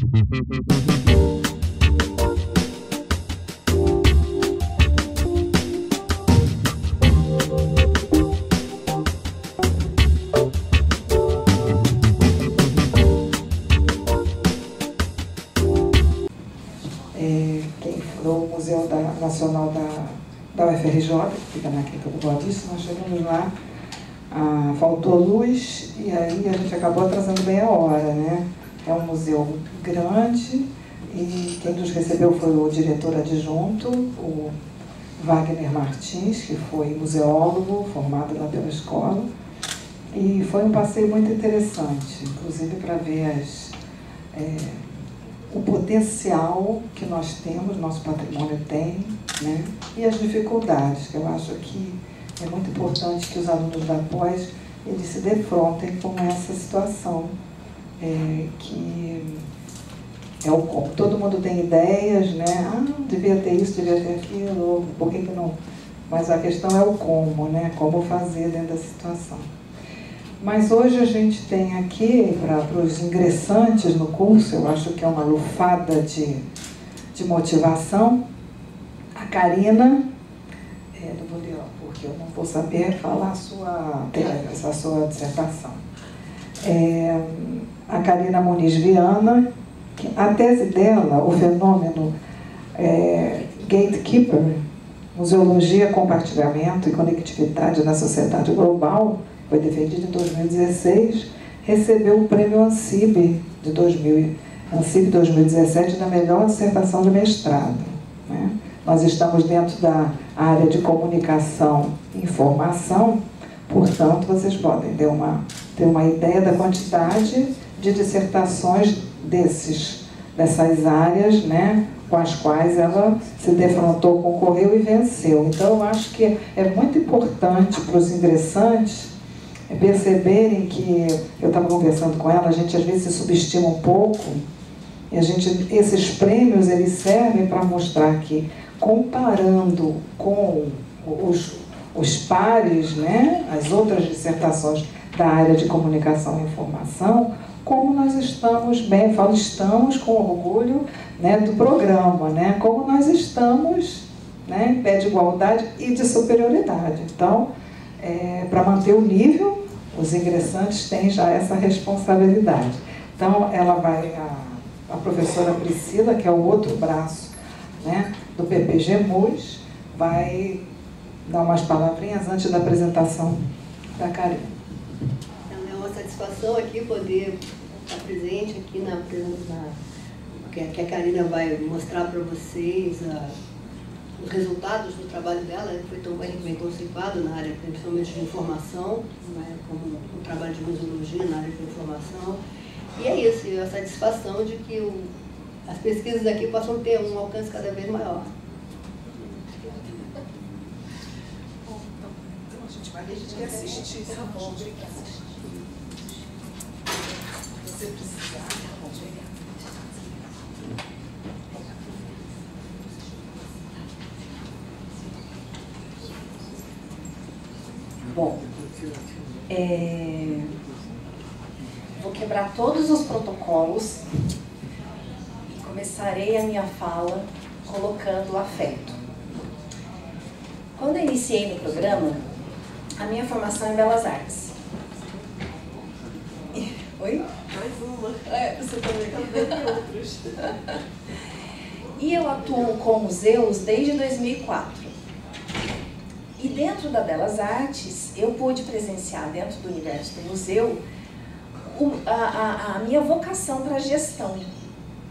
Quem fundou o Museu Nacional da UFRJ, que fica na Quinta do Boa Vista, nós chegamos lá, faltou luz e aí a gente acabou atrasando bem a hora, né? É um museu grande e quem nos recebeu foi o diretor adjunto, o Wagner Martins, que foi museólogo, formado lá pela escola. E foi um passeio muito interessante, inclusive para ver o potencial que nós temos, nosso patrimônio tem, né? E as dificuldades, que eu acho que é muito importante que os alunos da pós eles se defrontem com essa situação, que é o como. Todo mundo tem ideias, né? Devia ter isso, devia ter aquilo, por que não? Mas a questão é o como, né? Como fazer dentro da situação. Mas hoje a gente tem aqui, para os ingressantes no curso, eu acho que é uma lufada de motivação, a Karina, não vou ler, porque eu não vou saber falar essa sua dissertação. A Karina Muniz Viana, que a tese dela, o fenômeno Gatekeeper, Museologia, Compartilhamento e Conectividade na Sociedade Global, foi defendida em 2016, recebeu o prêmio ANSIB 2017 na melhor dissertação de mestrado, né? Nós estamos dentro da área de comunicação e informação, portanto, vocês podem ter uma ideia da quantidade de dissertações dessas áreas, né, com as quais ela se defrontou, concorreu e venceu. Então, eu acho que é muito importante para os ingressantes perceberem que, eu estava conversando com ela, a gente às vezes se subestima um pouco, e esses prêmios eles servem para mostrar que, comparando com os pares, né, as outras dissertações da área de comunicação e informação, como nós estamos bem, estamos com orgulho, né, do programa, né, como nós estamos, né, em pé de igualdade e de superioridade. Então, para manter o nível, os ingressantes têm já essa responsabilidade. Então, a professora Priscila, que é o outro braço, né, do PPG MUS, vai dar umas palavrinhas antes da apresentação da Karina. Então, é uma satisfação aqui poder estar presente aqui que a Karina vai mostrar para vocês os resultados do trabalho dela, que foi tão bem conceituado na área, principalmente de informação, né, como o trabalho de museologia na área de informação. E é isso, a satisfação de que as pesquisas aqui possam ter um alcance cada vez maior. Então a gente quer assistir, tá bom? Se você precisar, tá bom. Bom, vou quebrar todos os protocolos e começarei a minha fala colocando o afeto. Quando eu iniciei no programa, a minha formação é em Belas Artes. Oi? Mais uma. Você também está vendo outros. E eu atuo com museus desde 2004. E dentro da Belas Artes, eu pude presenciar dentro do universo do museu a minha vocação para a gestão.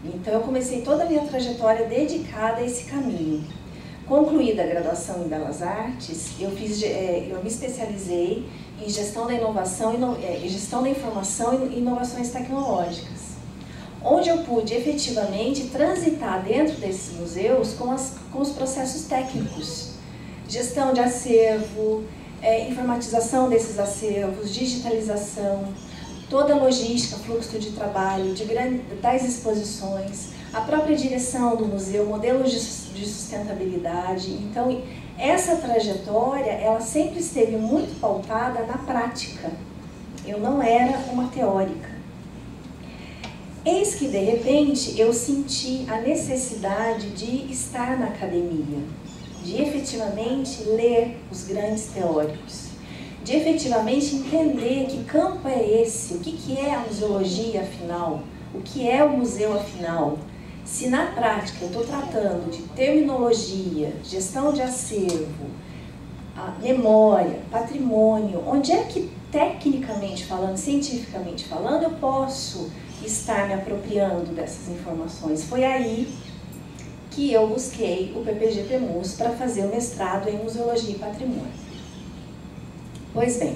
Então eu comecei toda a minha trajetória dedicada a esse caminho. Concluída a graduação em Belas Artes, eu me especializei em gestão da inovação, gestão da informação e inovações tecnológicas, onde eu pude efetivamente transitar dentro desses museus com os processos técnicos. Gestão de acervo, informatização desses acervos, digitalização, toda a logística, fluxo de trabalho, das exposições, a própria direção do museu, modelos de sustentabilidade. Então, essa trajetória, ela sempre esteve muito pautada na prática. Eu não era uma teórica. Eis que, de repente, eu senti a necessidade de estar na academia, de efetivamente ler os grandes teóricos, de efetivamente entender que campo é esse, o que é a museologia afinal, o que é o museu afinal. Se na prática eu estou tratando de terminologia, gestão de acervo, memória, patrimônio, onde é que tecnicamente falando, cientificamente falando, eu posso estar me apropriando dessas informações? Foi aí que eu busquei o PPG-PMUS para fazer o mestrado em Museologia e Patrimônio. Pois bem,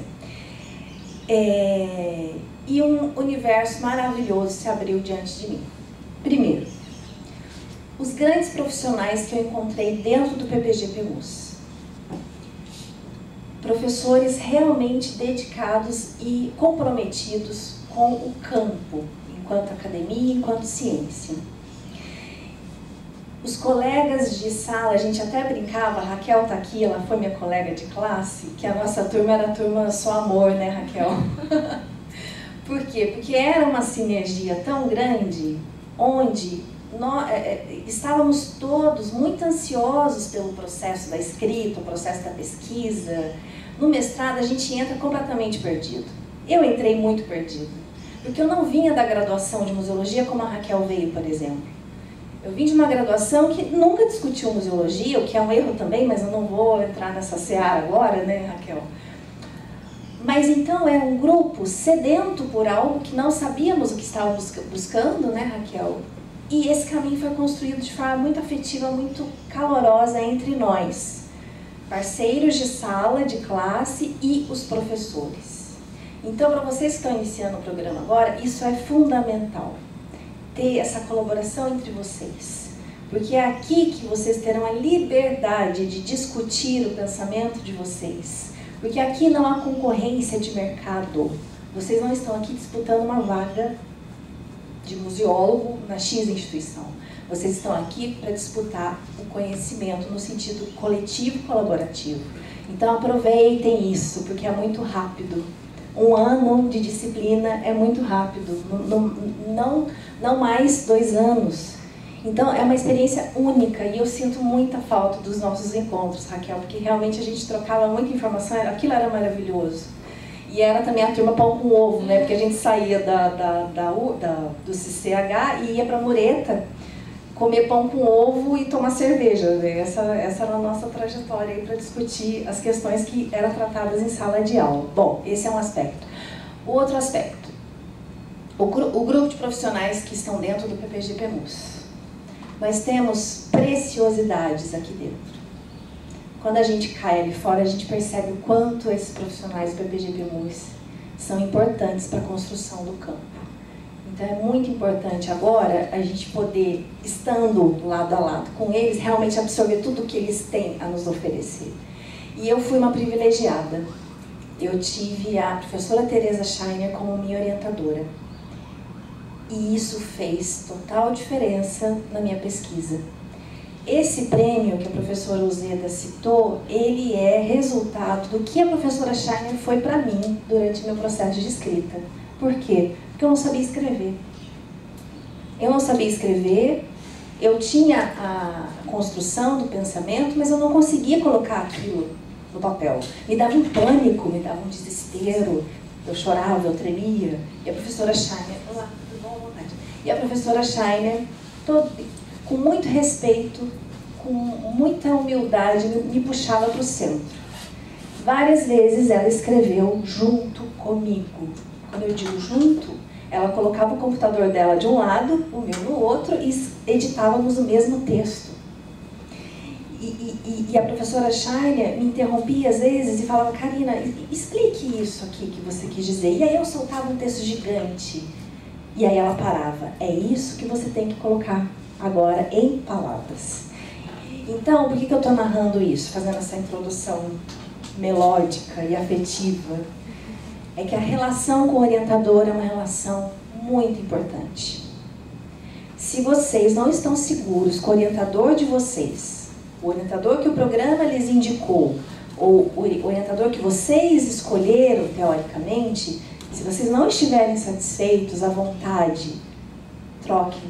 e um universo maravilhoso se abriu diante de mim. Primeiro, os grandes profissionais que eu encontrei dentro do PPG-PMUS. Professores realmente dedicados e comprometidos com o campo, enquanto academia, enquanto ciência. Os colegas de sala, a gente até brincava, a Raquel está aqui, ela foi minha colega de classe, que a nossa turma era a turma só amor, né, Raquel? Por quê? Porque era uma sinergia tão grande, onde nós estávamos todos muito ansiosos pelo processo da escrita, o processo da pesquisa. No mestrado a gente entra completamente perdido. Eu entrei muito perdido, porque eu não vinha da graduação de museologia como a Raquel veio, por exemplo. Eu vim de uma graduação que nunca discutiu museologia, o que é um erro também, mas eu não vou entrar nessa seara agora, né, Raquel? Mas então era um grupo sedento por algo que não sabíamos o que estávamos buscando, né, Raquel? E esse caminho foi construído de forma muito afetiva, muito calorosa entre nós, parceiros de sala, de classe e os professores. Então, para vocês que estão iniciando o programa agora, isso é fundamental, ter essa colaboração entre vocês, porque é aqui que vocês terão a liberdade de discutir o pensamento de vocês, porque aqui não há concorrência de mercado. Vocês não estão aqui disputando uma vaga de museólogo na X instituição. Vocês estão aqui para disputar o conhecimento no sentido coletivo e colaborativo. Então aproveitem isso, porque é muito rápido. Um ano de disciplina é muito rápido, não mais 2 anos. Então é uma experiência única e eu sinto muita falta dos nossos encontros, Raquel, porque realmente a gente trocava muita informação, aquilo era maravilhoso. E era também a turma pão com ovo, né? Porque a gente saía do CCH e ia para Mureta comer pão com ovo e tomar cerveja. Né? Essa era a nossa trajetória para discutir as questões que eram tratadas em sala de aula. Bom, esse é um aspecto. O outro aspecto, o grupo de profissionais que estão dentro do PPG-PMUS. Nós temos preciosidades aqui dentro. Quando a gente cai ali fora, a gente percebe o quanto esses profissionais do PPG-PMUS são importantes para a construção do campo. Então é muito importante agora a gente poder, estando lado a lado com eles, realmente absorver tudo o que eles têm a nos oferecer. E eu fui uma privilegiada. Eu tive a professora Teresa Scheiner como minha orientadora. E isso fez total diferença na minha pesquisa. Esse prêmio que a professora Uzeda citou, ele é resultado do que a professora Scheiner foi para mim durante meu processo de escrita. Por quê? Porque eu não sabia escrever. Eu não sabia escrever, eu tinha a construção do pensamento, mas eu não conseguia colocar aquilo no papel. Me dava um pânico, me dava um desespero, eu chorava, eu tremia. E a professora Scheiner, olá, tudo bom, à vontade. E a professora Scheiner, com muito respeito, com muita humildade, me puxava para o centro. Várias vezes ela escreveu junto comigo. Quando eu digo junto, ela colocava o computador dela de um lado, o meu no outro, e editávamos o mesmo texto. E a professora Scheiner me interrompia às vezes e falava, Karina, explique isso aqui que você quis dizer. E aí eu soltava um texto gigante. E aí ela parava. É isso que você tem que colocar agora em palavras. Então, por que eu estou narrando isso? Fazendo essa introdução melódica e afetiva. É que a relação com o orientador é uma relação muito importante. Se vocês não estão seguros com o orientador de vocês, o orientador que o programa lhes indicou, ou o orientador que vocês escolheram, teoricamente, se vocês não estiverem satisfeitos, à vontade, troquem,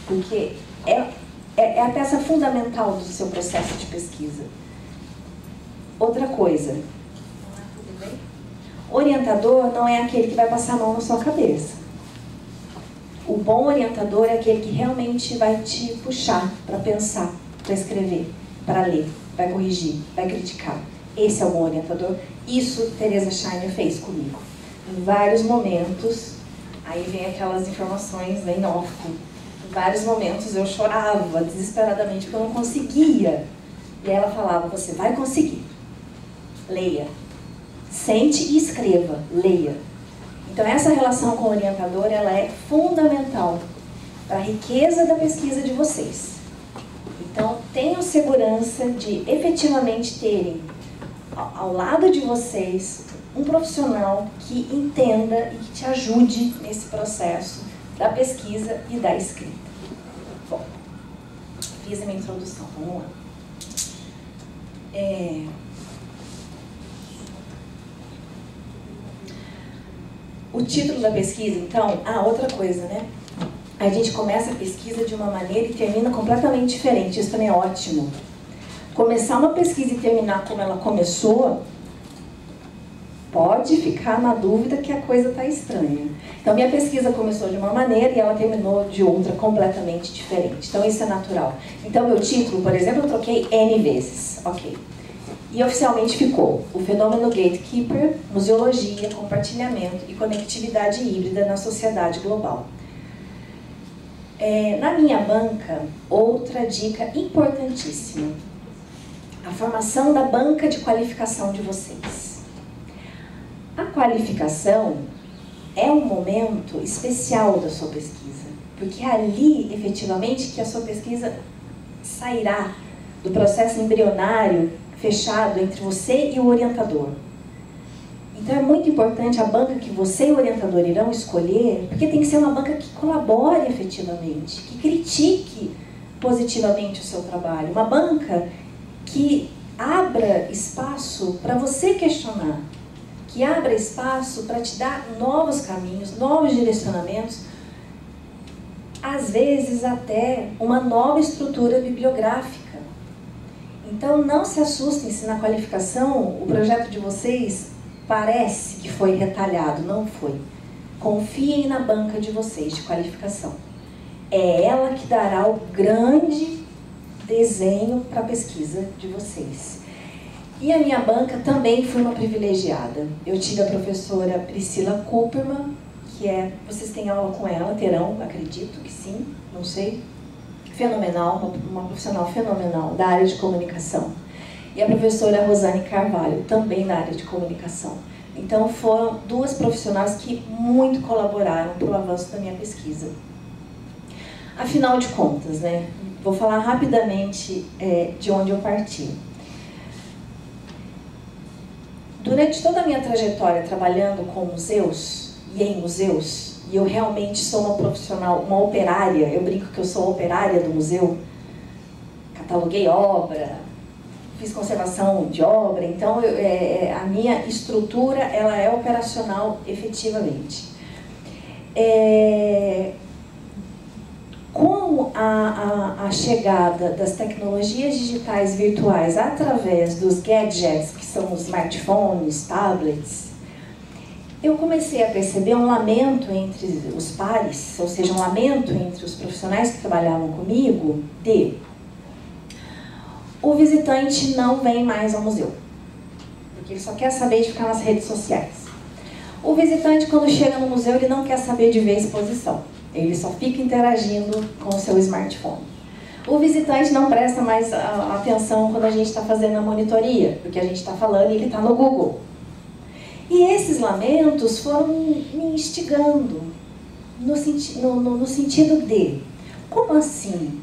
porque é a peça fundamental do seu processo de pesquisa. Outra coisa, orientador não é aquele que vai passar a mão na sua cabeça. O bom orientador é aquele que realmente vai te puxar para pensar, para escrever, para ler, vai corrigir, vai criticar. Esse é o bom orientador. Isso Teresa Scheiner fez comigo. Em vários momentos, aí vem aquelas informações em off. Em vários momentos eu chorava desesperadamente porque eu não conseguia. E ela falava, você vai conseguir. Leia. Sente e escreva. Leia. Então essa relação com o orientador, ela é fundamental para a riqueza da pesquisa de vocês. Então tenham segurança de efetivamente terem ao lado de vocês um profissional que entenda e que te ajude nesse processo da pesquisa e da escrita. Bom, fiz a minha introdução, vamos lá. O título da pesquisa, então, outra coisa, né? A gente começa a pesquisa de uma maneira e termina completamente diferente, isso também é ótimo. Começar uma pesquisa e terminar como ela começou, pode ficar na dúvida que a coisa está estranha. Então, minha pesquisa começou de uma maneira e ela terminou de outra completamente diferente. Então, isso é natural. Então, meu título, por exemplo, eu troquei N vezes. Ok. E oficialmente ficou o fenômeno Gatekeeper, museologia, compartilhamento e conectividade híbrida na sociedade global. Na minha banca, outra dica importantíssima. A formação da banca de qualificação de vocês. A qualificação é um momento especial da sua pesquisa, porque é ali, efetivamente, que a sua pesquisa sairá do processo embrionário fechado entre você e o orientador. Então é muito importante a banca que você e o orientador irão escolher, porque tem que ser uma banca que colabore efetivamente, que critique positivamente o seu trabalho, uma banca que abra espaço para você questionar, que abra espaço para te dar novos caminhos, novos direcionamentos, às vezes até uma nova estrutura bibliográfica. Então não se assustem se na qualificação o projeto de vocês parece que foi retalhado, não foi. Confiem na banca de vocês de qualificação. É ela que dará o grande desenho para a pesquisa de vocês. E a minha banca também foi uma privilegiada. Eu tive a professora Priscila Cooperman, vocês têm aula com ela, terão, acredito que sim, não sei. Fenomenal, uma profissional fenomenal da área de comunicação. E a professora Rosane Carvalho, também da área de comunicação. Então foram duas profissionais que muito colaboraram para o avanço da minha pesquisa. Afinal de contas, né? Vou falar rapidamente de onde eu parti. Durante toda a minha trajetória trabalhando com museus e em museus, e eu realmente sou uma profissional, uma operária, eu brinco que eu sou operária do museu, cataloguei obra, fiz conservação de obra, então a minha estrutura ela é operacional efetivamente. Com a chegada das tecnologias digitais virtuais através dos gadgets, que são os smartphones, tablets, eu comecei a perceber um lamento entre os pares, ou seja, um lamento entre os profissionais que trabalhavam comigo, de o visitante não vem mais ao museu, porque ele só quer saber de ficar nas redes sociais. O visitante, quando chega no museu, ele não quer saber de ver a exposição. Ele só fica interagindo com o seu smartphone. O visitante não presta mais atenção quando a gente está fazendo a monitoria, porque a gente está falando e ele está no Google. E esses lamentos foram me instigando, no sentido de, como assim?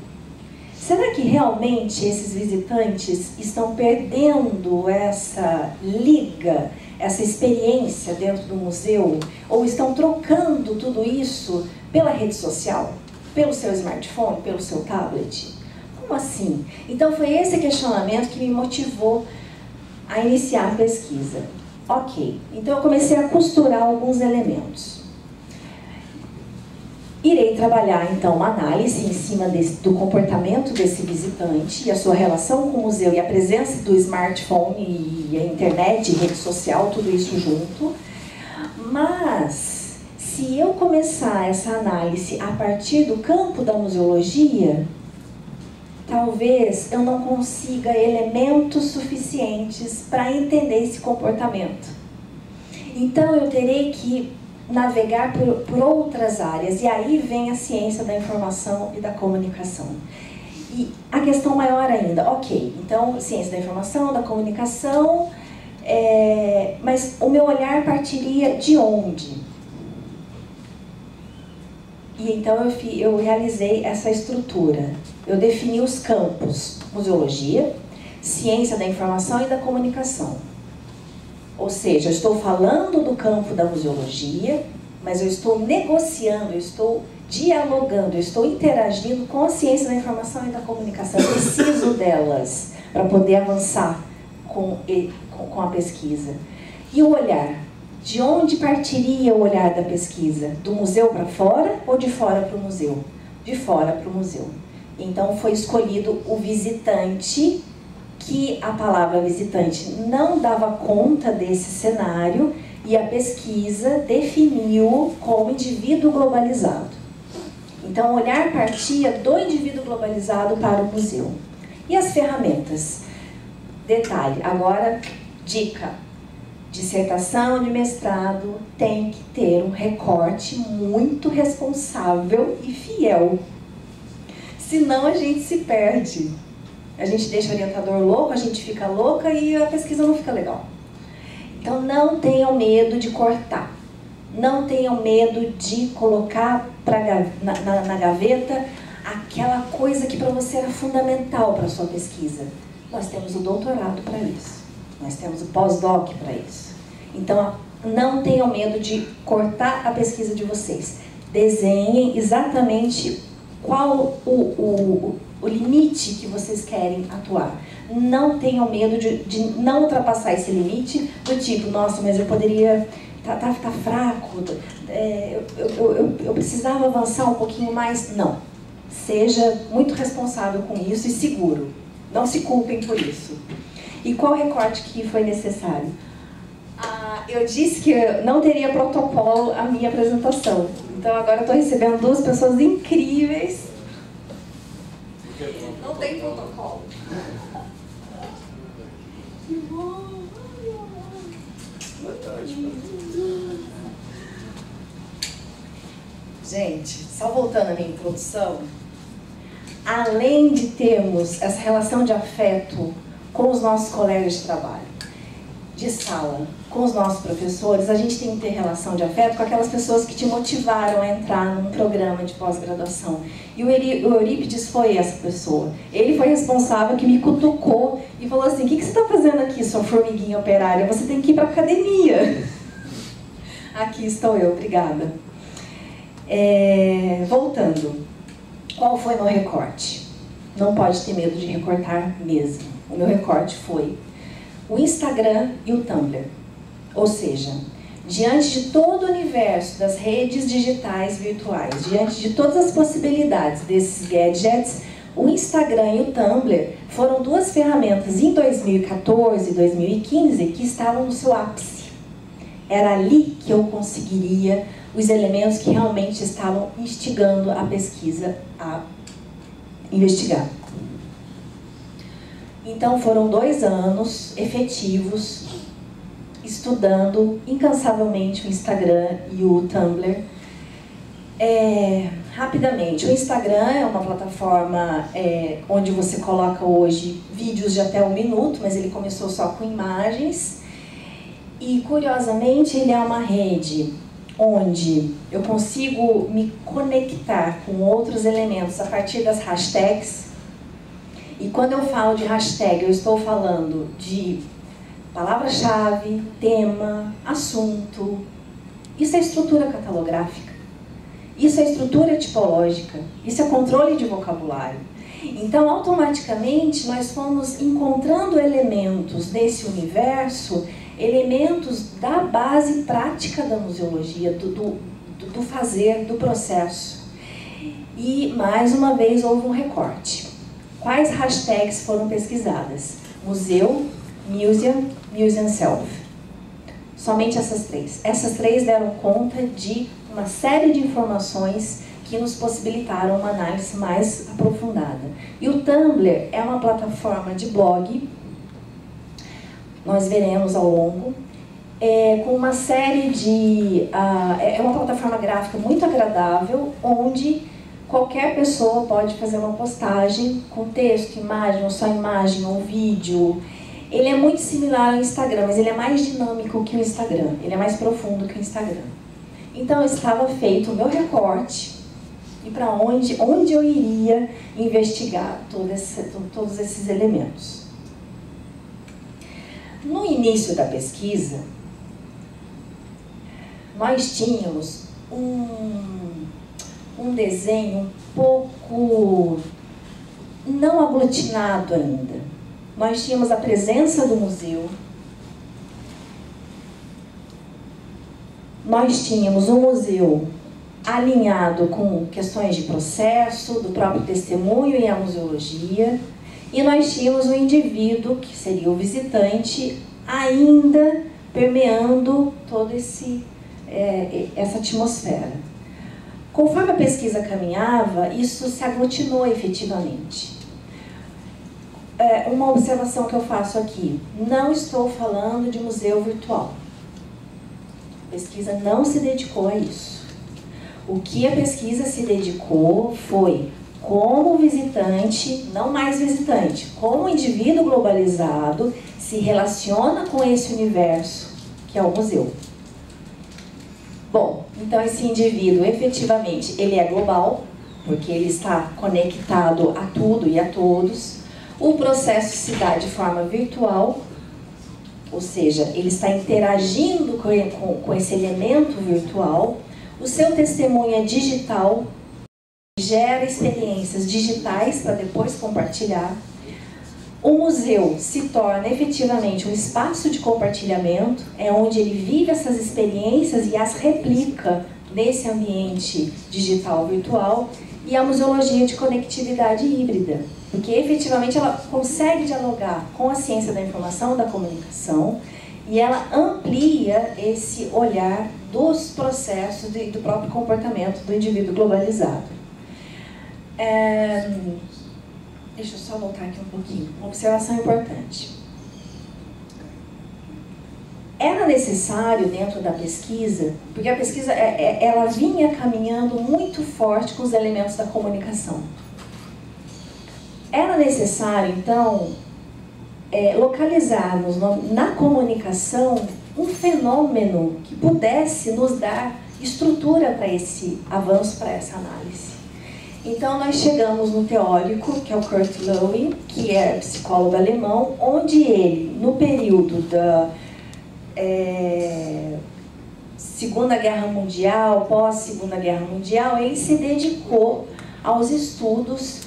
Será que realmente esses visitantes estão perdendo essa liga, essa experiência dentro do museu? Ou estão trocando tudo isso pela rede social, pelo seu smartphone, pelo seu tablet? Como assim? Então foi esse questionamento que me motivou a iniciar a pesquisa. Ok, então eu comecei a costurar alguns elementos. Irei trabalhar, então, uma análise em cima do comportamento desse visitante e a sua relação com o museu e a presença do smartphone e a internet, rede social, tudo isso junto. Mas, se eu começar essa análise a partir do campo da museologia, talvez eu não consiga elementos suficientes para entender esse comportamento. Então, eu terei que navegar por outras áreas, e aí vem a ciência da informação e da comunicação. E a questão maior ainda, ok, então, ciência da informação, da comunicação, mas o meu olhar partiria de onde? E então eu realizei essa estrutura. Eu defini os campos: museologia, ciência da informação e da comunicação. Ou seja, eu estou falando do campo da museologia, mas eu estou negociando, eu estou dialogando, eu estou interagindo com a ciência da informação e da comunicação. Eu preciso delas para poder avançar com a pesquisa. E o olhar? De onde partiria o olhar da pesquisa? Do museu para fora ou de fora para o museu? De fora para o museu. Então foi escolhido o visitante, que a palavra visitante não dava conta desse cenário, e a pesquisa definiu como indivíduo globalizado. Então, o olhar partia do indivíduo globalizado para o museu. E as ferramentas? Detalhe, agora, dica. Dissertação de mestrado tem que ter um recorte muito responsável e fiel. Senão a gente se perde. A gente deixa o orientador louco, a gente fica louca e a pesquisa não fica legal. Então não tenham medo de cortar. Não tenham medo de colocar na gaveta aquela coisa que para você era fundamental para a sua pesquisa. Nós temos o doutorado para isso. Nós temos o pós-doc para isso. Então não tenham medo de cortar a pesquisa de vocês. Desenhem exatamente qual o limite que vocês querem atuar. Não tenham medo de não ultrapassar esse limite, do tipo, nossa, mas eu poderia, tá fraco, eu precisava avançar um pouquinho mais. Não. Seja muito responsável com isso e seguro. Não se culpem por isso. E qual recorte que foi necessário? Eu disse que não teria protocolo a minha apresentação. Então agora eu estou recebendo duas pessoas incríveis. Não tem protocolo. Gente, só voltando à minha introdução, além de termos essa relação de afeto com os nossos colegas de trabalho, de sala, com os nossos professores, a gente tem que ter relação de afeto com aquelas pessoas que te motivaram a entrar num programa de pós-graduação. E o Eurípides foi essa pessoa. Ele foi responsável, que me cutucou e falou assim: o que você está fazendo aqui, sua formiguinha operária? Você tem que ir para a academia. Aqui estou eu, obrigada. Voltando, qual foi meu recorte? Não pode ter medo de recortar mesmo. O meu recorte foi o Instagram e o Tumblr. Ou seja, diante de todo o universo das redes digitais virtuais, diante de todas as possibilidades desses gadgets, o Instagram e o Tumblr foram duas ferramentas em 2014 e 2015 que estavam no seu ápice. Era ali que eu conseguiria os elementos que realmente estavam instigando a pesquisa a investigar. Então foram 2 anos efetivos estudando incansavelmente o Instagram e o Tumblr. Rapidamente, o Instagram é uma plataforma onde você coloca hoje vídeos de até 1 minuto, mas ele começou só com imagens. E curiosamente ele é uma rede onde eu consigo me conectar com outros elementos a partir das hashtags. E quando eu falo de hashtag, eu estou falando de palavra-chave, tema, assunto. Isso é estrutura catalográfica. Isso é estrutura tipológica. Isso é controle de vocabulário. Então, automaticamente, nós fomos encontrando elementos desse universo, elementos da base prática da museologia, do fazer, do processo. E, mais uma vez, houve um recorte. Quais hashtags foram pesquisadas? Museu, Museum, Museum Self. Somente essas três. Essas três deram conta de uma série de informações que nos possibilitaram uma análise mais aprofundada. E o Tumblr é uma plataforma de blog, nós veremos ao longo, com uma série de... é uma plataforma gráfica muito agradável, onde qualquer pessoa pode fazer uma postagem com texto, imagem, ou só imagem, ou vídeo. Ele é muito similar ao Instagram, mas ele é mais dinâmico que o Instagram, ele é mais profundo que o Instagram. Então estava feito o meu recorte e para onde eu iria investigar todos esses elementos. No início da pesquisa, nós tínhamos um desenho um pouco não aglutinado ainda. Nós tínhamos a presença do museu, nós tínhamos um museu alinhado com questões de processo, do próprio testemunho e a museologia, e nós tínhamos um indivíduo, que seria o visitante, ainda permeando toda essa atmosfera. Conforme a pesquisa caminhava, isso se aglutinou efetivamente. Uma observação que eu faço aqui, não estou falando de museu virtual. A pesquisa não se dedicou a isso. O que a pesquisa se dedicou foi como visitante, não mais visitante, como indivíduo globalizado se relaciona com esse universo que é o museu. Bom, então esse indivíduo efetivamente ele é global, porque ele está conectado a tudo e a todos. O processo se dá de forma virtual, ou seja, ele está interagindo com esse elemento virtual. O seu testemunho é digital, gera experiências digitais para depois compartilhar. O museu se torna efetivamente um espaço de compartilhamento, é onde ele vive essas experiências e as replica nesse ambiente digital virtual. E a museologia de conectividade híbrida, porque efetivamente ela consegue dialogar com a ciência da informação, da comunicação, e ela amplia esse olhar dos processos e do próprio comportamento do indivíduo globalizado. Deixa eu só voltar aqui um pouquinho. Uma observação importante. Era necessário dentro da pesquisa, porque a pesquisa ela vinha caminhando muito forte com os elementos da comunicação. Era necessário, então, localizarmos na comunicação um fenômeno que pudesse nos dar estrutura para esse avanço, para essa análise. Então, nós chegamos no teórico, que é o Kurt Lewin, que é psicólogo alemão, onde ele, no período da Segunda Guerra Mundial, pós-Segunda Guerra Mundial, ele se dedicou aos estudos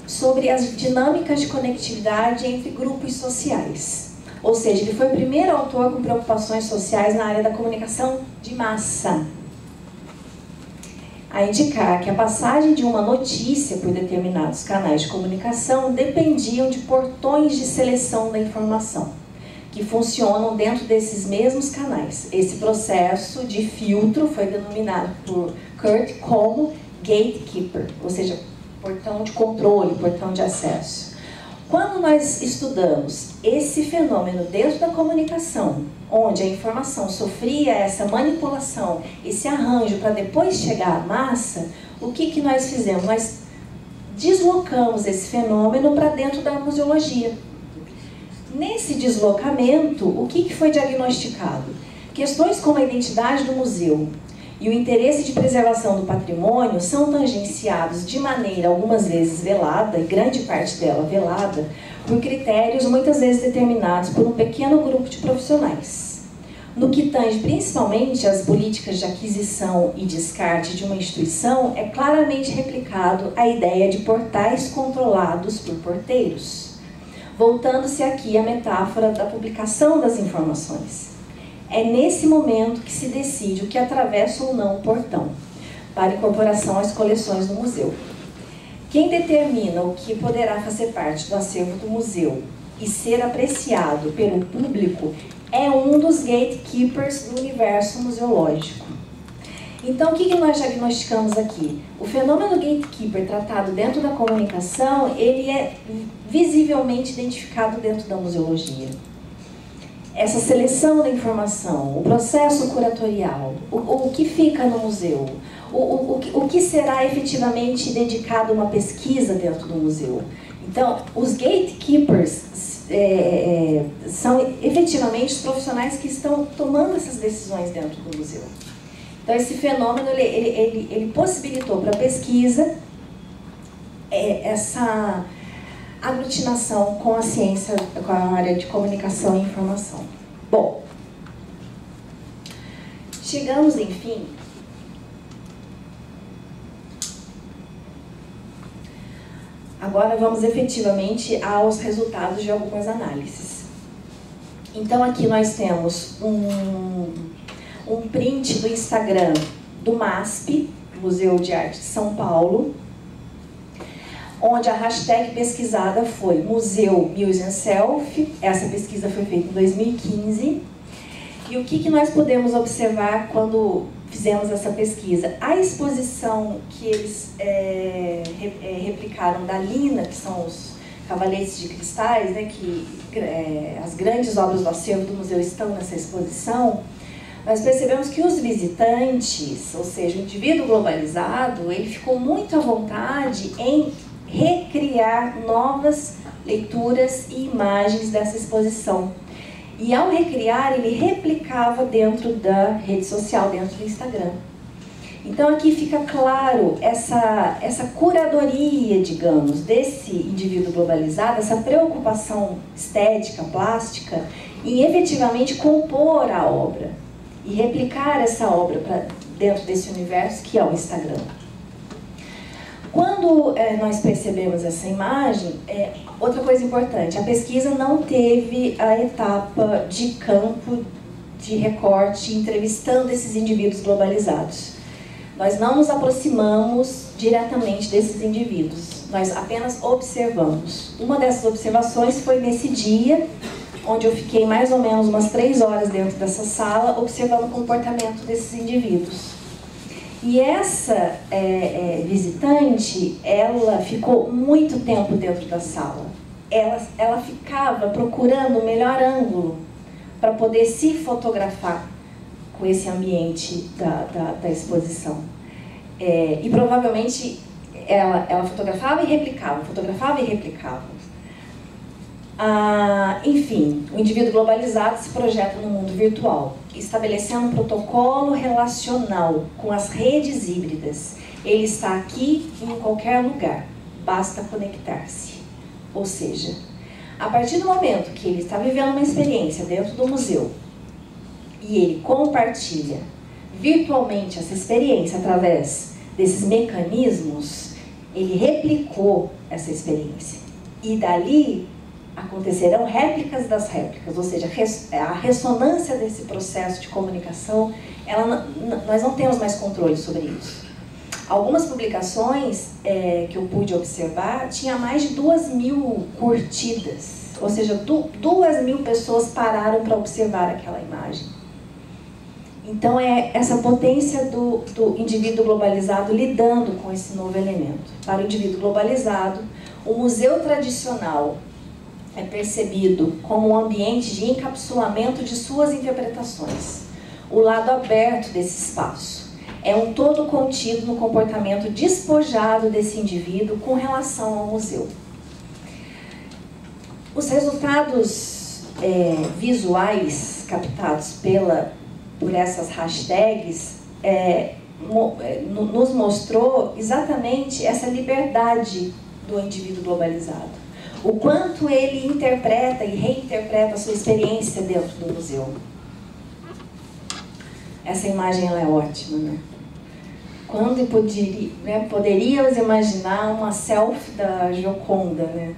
sobre as dinâmicas de conectividade entre grupos sociais. Ou seja, ele foi o primeiro autor com preocupações sociais na área da comunicação de massa. A indicar que a passagem de uma notícia por determinados canais de comunicação dependiam de portões de seleção da informação, que funcionam dentro desses mesmos canais. Esse processo de filtro foi denominado por Kurt como gatekeeper, ou seja, portão de controle, portão de acesso. Quando nós estudamos esse fenômeno dentro da comunicação, onde a informação sofria essa manipulação, esse arranjo para depois chegar à massa, o que nós fizemos? Nós deslocamos esse fenômeno para dentro da museologia. Nesse deslocamento, o que foi diagnosticado? Questões como a identidade do museu e o interesse de preservação do patrimônio são tangenciados de maneira algumas vezes velada, e grande parte dela velada, por critérios muitas vezes determinados por um pequeno grupo de profissionais. No que tange principalmente as políticas de aquisição e descarte de uma instituição, é claramente replicado a ideia de portais controlados por porteiros. Voltando-se aqui à metáfora da publicação das informações. É nesse momento que se decide o que atravessa ou não o portão, para incorporação às coleções do museu. Quem determina o que poderá fazer parte do acervo do museu e ser apreciado pelo público é um dos gatekeepers do universo museológico. Então, o que nós diagnosticamos aqui? O fenômeno gatekeeper tratado dentro da comunicação, ele é visivelmente identificado dentro da museologia. Essa seleção da informação, o processo curatorial, o que fica no museu, o que será efetivamente dedicado a uma pesquisa dentro do museu. Então, os gatekeepers são efetivamente os profissionais que estão tomando essas decisões dentro do museu. Então, esse fenômeno, ele possibilitou para a pesquisa essa aglutinação com a ciência, com a área de comunicação e informação. Bom, chegamos, enfim, agora vamos efetivamente aos resultados de algumas análises. Então, aqui nós temos um print do Instagram do MASP, Museu de Arte de São Paulo, onde a hashtag pesquisada foi Museu Muse and Self. Essa pesquisa foi feita em 2015. E o que nós podemos observar quando fizemos essa pesquisa? A exposição que eles replicaram da Lina, que são os cavaletes de cristais, né, as grandes obras do acervo do museu estão nessa exposição. Nós percebemos que os visitantes, ou seja, o indivíduo globalizado, ele ficou muito à vontade em recriar novas leituras e imagens dessa exposição. E ao recriar, ele replicava dentro da rede social, dentro do Instagram. Então aqui fica claro essa curadoria, digamos, desse indivíduo globalizado, essa preocupação estética, plástica, em efetivamente compor a obra e replicar essa obra para dentro desse universo que é o Instagram. Quando nós percebemos essa imagem, outra coisa importante, a pesquisa não teve a etapa de campo, de recorte, entrevistando esses indivíduos globalizados. Nós não nos aproximamos diretamente desses indivíduos, nós apenas observamos. Uma dessas observações foi nesse dia, onde eu fiquei mais ou menos umas 3 horas dentro dessa sala, observando o comportamento desses indivíduos. E essa visitante, ela ficou muito tempo dentro da sala. Ela ficava procurando o melhor ângulo para poder se fotografar com esse ambiente da exposição. E provavelmente ela fotografava e replicava, fotografava e replicava. Enfim, o indivíduo globalizado se projeta no mundo virtual, estabelecendo um protocolo relacional com as redes híbridas. Ele está aqui em qualquer lugar, basta conectar-se. Ou seja, a partir do momento que ele está vivendo uma experiência dentro do museu e ele compartilha virtualmente essa experiência através desses mecanismos, ele replicou essa experiência. E dali acontecerão réplicas das réplicas, ou seja, a ressonância desse processo de comunicação, nós não temos mais controle sobre isso. Algumas publicações que eu pude observar, tinha mais de 2.000 curtidas, ou seja, 2.000 pessoas pararam para observar aquela imagem. Então é essa potência do indivíduo globalizado lidando com esse novo elemento. Para o indivíduo globalizado, o museu tradicional é percebido como um ambiente de encapsulamento de suas interpretações. O lado aberto desse espaço é um todo contido no comportamento despojado desse indivíduo com relação ao museu. Os resultados visuais captados por essas hashtags nos mostrou exatamente essa liberdade do indivíduo globalizado. O quanto ele interpreta e reinterpreta a sua experiência dentro do museu. Essa imagem ela é ótima, né? Quando poderíamos imaginar uma selfie da Gioconda, né?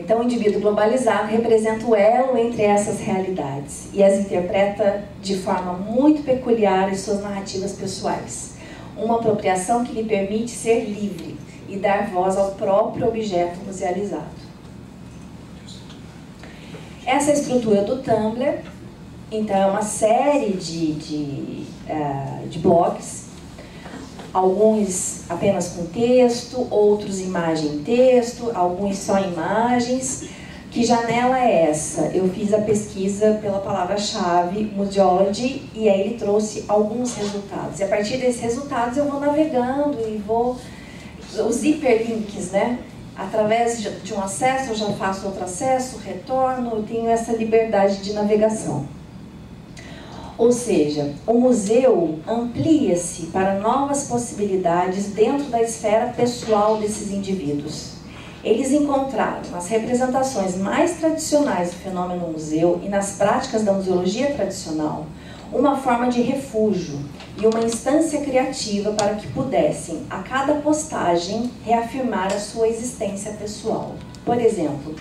Então, o indivíduo globalizado representa o elo entre essas realidades e as interpreta de forma muito peculiar em suas narrativas pessoais. Uma apropriação que lhe permite ser livre e dar voz ao próprio objeto musealizado. Essa é a estrutura do Tumblr. Então, é uma série de blogs, alguns apenas com texto, outros imagem e texto, alguns só imagens. Que janela é essa? Eu fiz a pesquisa pela palavra-chave Museology e aí ele trouxe alguns resultados. E a partir desses resultados eu vou navegando e vou... Os hiperlinks, né? Através de um acesso eu já faço outro acesso, retorno, eu tenho essa liberdade de navegação. Ou seja, o museu amplia-se para novas possibilidades dentro da esfera pessoal desses indivíduos. Eles encontraram nas representações mais tradicionais do fenômeno museu e nas práticas da museologia tradicional uma forma de refúgio e uma instância criativa para que pudessem, a cada postagem, reafirmar a sua existência pessoal. Por exemplo,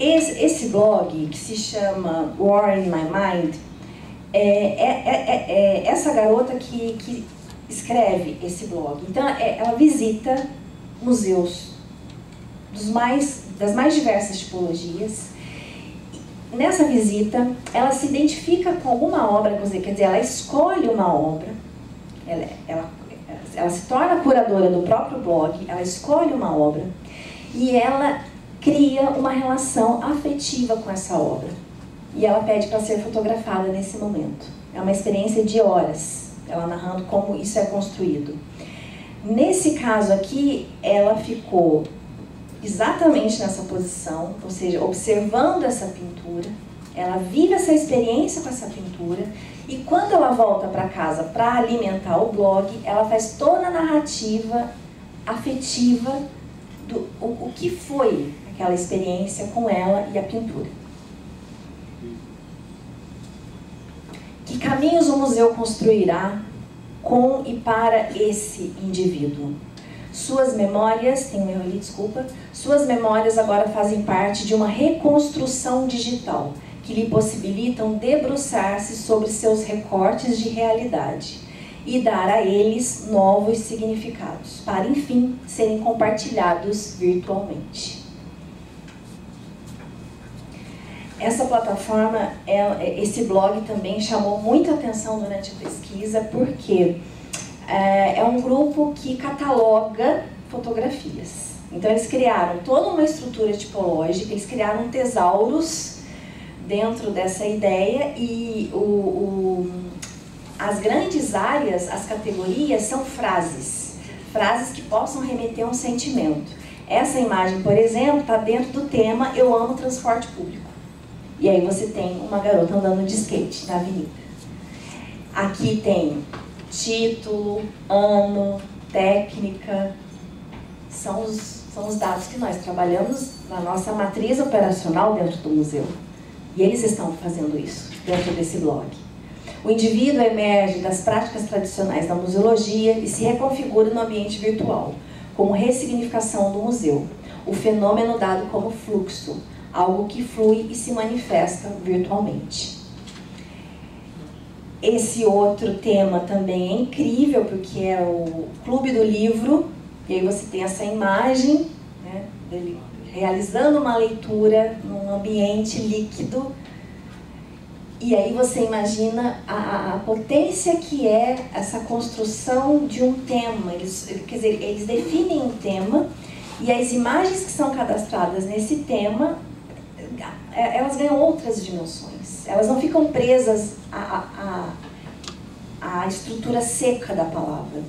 esse blog, que se chama War in My Mind, essa garota que escreve esse blog. Então, ela visita museus das mais diversas tipologias. Nessa visita, ela se identifica com alguma obra, quer dizer, ela escolhe uma obra, ela se torna curadora do próprio blog, ela escolhe uma obra e ela cria uma relação afetiva com essa obra. E ela pede para ser fotografada nesse momento. É uma experiência de horas, ela narrando como isso é construído. Nesse caso aqui, ela ficou exatamente nessa posição, ou seja, observando essa pintura, ela vive essa experiência com essa pintura e quando ela volta para casa para alimentar o blog, ela faz toda a narrativa afetiva do o que foi aquela experiência com ela e a pintura. Que caminhos o museu construirá com e para esse indivíduo? Suas memórias, tem um erro ali, desculpa, suas memórias agora fazem parte de uma reconstrução digital, que lhe possibilitam debruçar-se sobre seus recortes de realidade e dar a eles novos significados, para enfim serem compartilhados virtualmente. Essa plataforma, esse blog também chamou muita atenção durante a pesquisa, porque é um grupo que cataloga fotografias. Então eles criaram toda uma estrutura tipológica, eles criaram tesauros dentro dessa ideia e as grandes áreas, as categorias são frases que possam remeter a um sentimento. Essa imagem, por exemplo, está dentro do tema Eu Amo Transporte Público. E aí você tem uma garota andando de skate na avenida. Aqui tem título, ano, técnica, são os dados que nós trabalhamos na nossa matriz operacional dentro do museu. E eles estão fazendo isso dentro desse blog. O indivíduo emerge das práticas tradicionais da museologia e se reconfigura no ambiente virtual, como ressignificação do museu, o fenômeno dado como fluxo, algo que flui e se manifesta virtualmente. Esse outro tema também é incrível, porque é o Clube do Livro, e aí você tem essa imagem, né, dele realizando uma leitura num ambiente líquido, e aí você imagina a potência que é essa construção de um tema. Eles definem um tema, e as imagens que são cadastradas nesse tema, elas ganham outras dimensões. Elas não ficam presas à estrutura seca da palavra.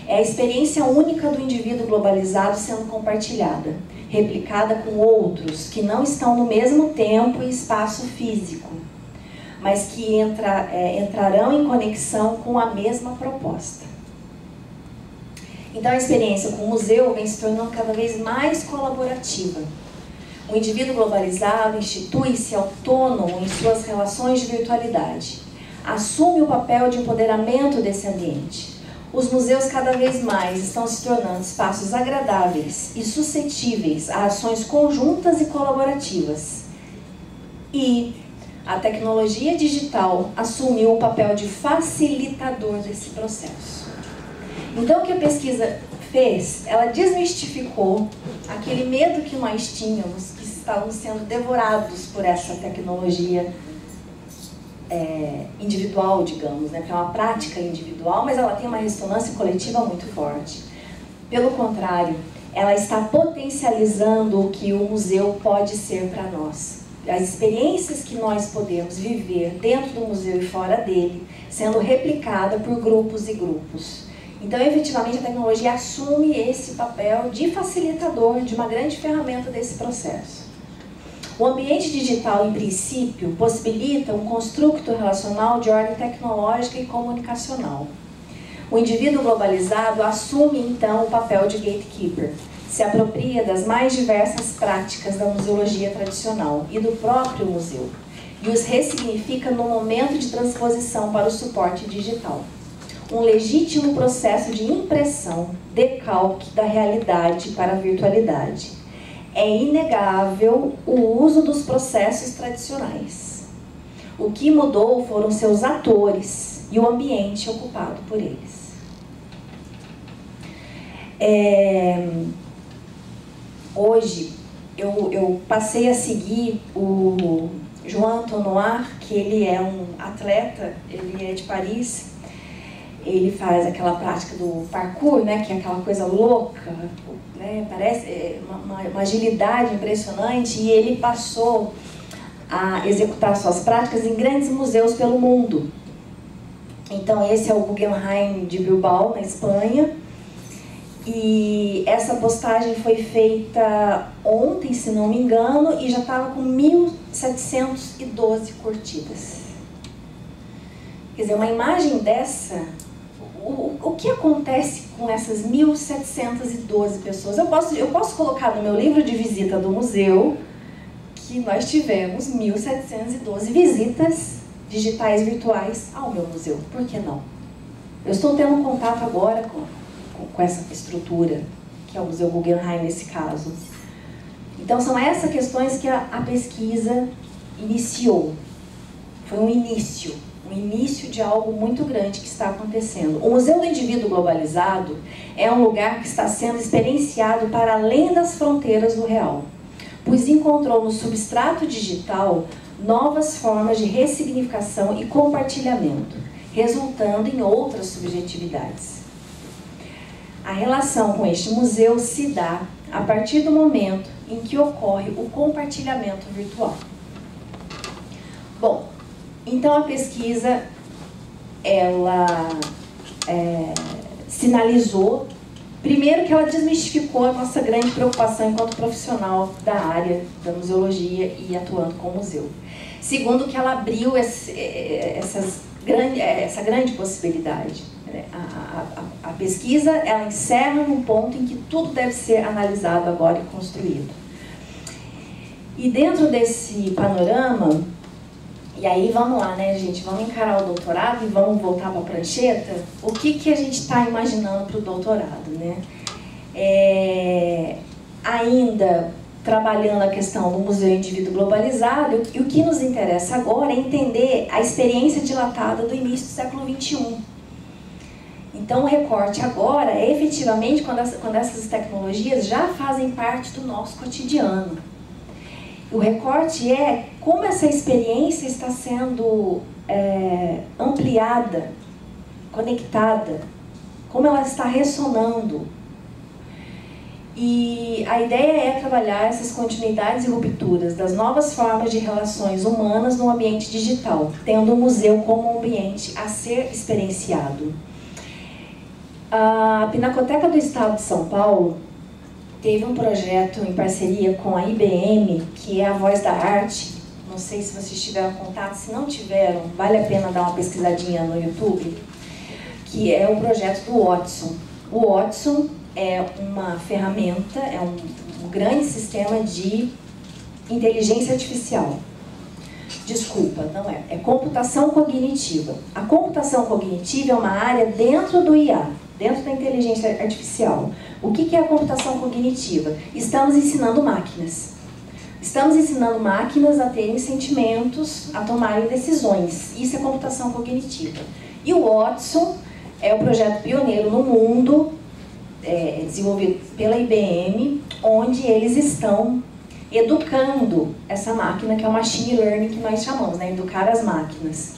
É a experiência única do indivíduo globalizado sendo compartilhada, replicada com outros que não estão no mesmo tempo e espaço físico, mas que entrarão em conexão com a mesma proposta. Então a experiência com o museu vem se tornando cada vez mais colaborativa. O indivíduo globalizado institui-se autônomo em suas relações de virtualidade, assume o papel de empoderamento desse ambiente. Os museus cada vez mais estão se tornando espaços agradáveis e suscetíveis a ações conjuntas e colaborativas. E a tecnologia digital assumiu o papel de facilitador desse processo. Então o que a pesquisa fez? Ela desmistificou aquele medo que nós tínhamos, que estávamos sendo devorados por essa tecnologia individual, digamos, né? Porque é uma prática individual, mas ela tem uma ressonância coletiva muito forte. Pelo contrário, ela está potencializando o que o museu pode ser para nós. As experiências que nós podemos viver dentro do museu e fora dele, sendo replicada por grupos e grupos. Então, efetivamente, a tecnologia assume esse papel de facilitador, de uma grande ferramenta desse processo. O ambiente digital, em princípio, possibilita um construto relacional de ordem tecnológica e comunicacional. O indivíduo globalizado assume, então, o papel de gatekeeper, se apropria das mais diversas práticas da museologia tradicional e do próprio museu, e os ressignifica no momento de transposição para o suporte digital. Um legítimo processo de impressão, decalque da realidade para a virtualidade. É inegável o uso dos processos tradicionais. O que mudou foram seus atores e o ambiente ocupado por eles. Hoje, eu passei a seguir o Joan Tonoir, que ele é um atleta, ele é de Paris. Ele faz aquela prática do parkour, né, que é aquela coisa louca, né, parece uma agilidade impressionante, e ele passou a executar suas práticas em grandes museus pelo mundo. Então esse é o Guggenheim de Bilbao, na Espanha, e essa postagem foi feita ontem, se não me engano, e já estava com 1.712 curtidas. Quer dizer, uma imagem dessa... O que acontece com essas 1.712 pessoas? Eu posso colocar no meu livro de visita do museu que nós tivemos 1.712 visitas digitais virtuais ao meu museu. Por que não? Eu estou tendo um contato agora com essa estrutura, que é o Museu Guggenheim nesse caso. Então são essas questões que a pesquisa iniciou. Foi um início de algo muito grande que está acontecendo. O Museu do Indivíduo Globalizado é um lugar que está sendo experienciado para além das fronteiras do real, pois encontrou no substrato digital novas formas de ressignificação e compartilhamento, resultando em outras subjetividades. A relação com este museu se dá a partir do momento em que ocorre o compartilhamento virtual. Bom, então a pesquisa, ela sinalizou, primeiro que ela desmistificou a nossa grande preocupação enquanto profissional da área da museologia e atuando com o museu. Segundo, que ela abriu essa grande possibilidade. A pesquisa, ela encerra num ponto em que tudo deve ser analisado agora e construído. E dentro desse panorama, e aí vamos lá, né, gente? Vamos encarar o doutorado e vamos voltar para a prancheta. O que a gente está imaginando para o doutorado, né? Ainda trabalhando a questão do Museu Indivíduo Globalizado, e o que nos interessa agora é entender a experiência dilatada do início do século XXI. Então o recorte agora é efetivamente quando essas tecnologias já fazem parte do nosso cotidiano. O recorte é como essa experiência está sendo ampliada, conectada, como ela está ressonando. E a ideia é trabalhar essas continuidades e rupturas das novas formas de relações humanas no ambiente digital, tendo o museu como um ambiente a ser experienciado. A Pinacoteca do Estado de São Paulo teve um projeto em parceria com a IBM, que é a Voz da Arte. Não sei se vocês tiveram contato, se não tiveram, vale a pena dar uma pesquisadinha no YouTube, que é o projeto do Watson. O Watson é uma ferramenta, é um grande sistema de inteligência artificial. Desculpa, não é. É computação cognitiva. A computação cognitiva é uma área dentro do IA, dentro da inteligência artificial. O que é a computação cognitiva? Estamos ensinando máquinas. Estamos ensinando máquinas a terem sentimentos, a tomarem decisões. Isso é computação cognitiva. E o Watson é o projeto pioneiro no mundo desenvolvido pela IBM, onde eles estão educando essa máquina, que é o machine learning que nós chamamos, né? Educar as máquinas.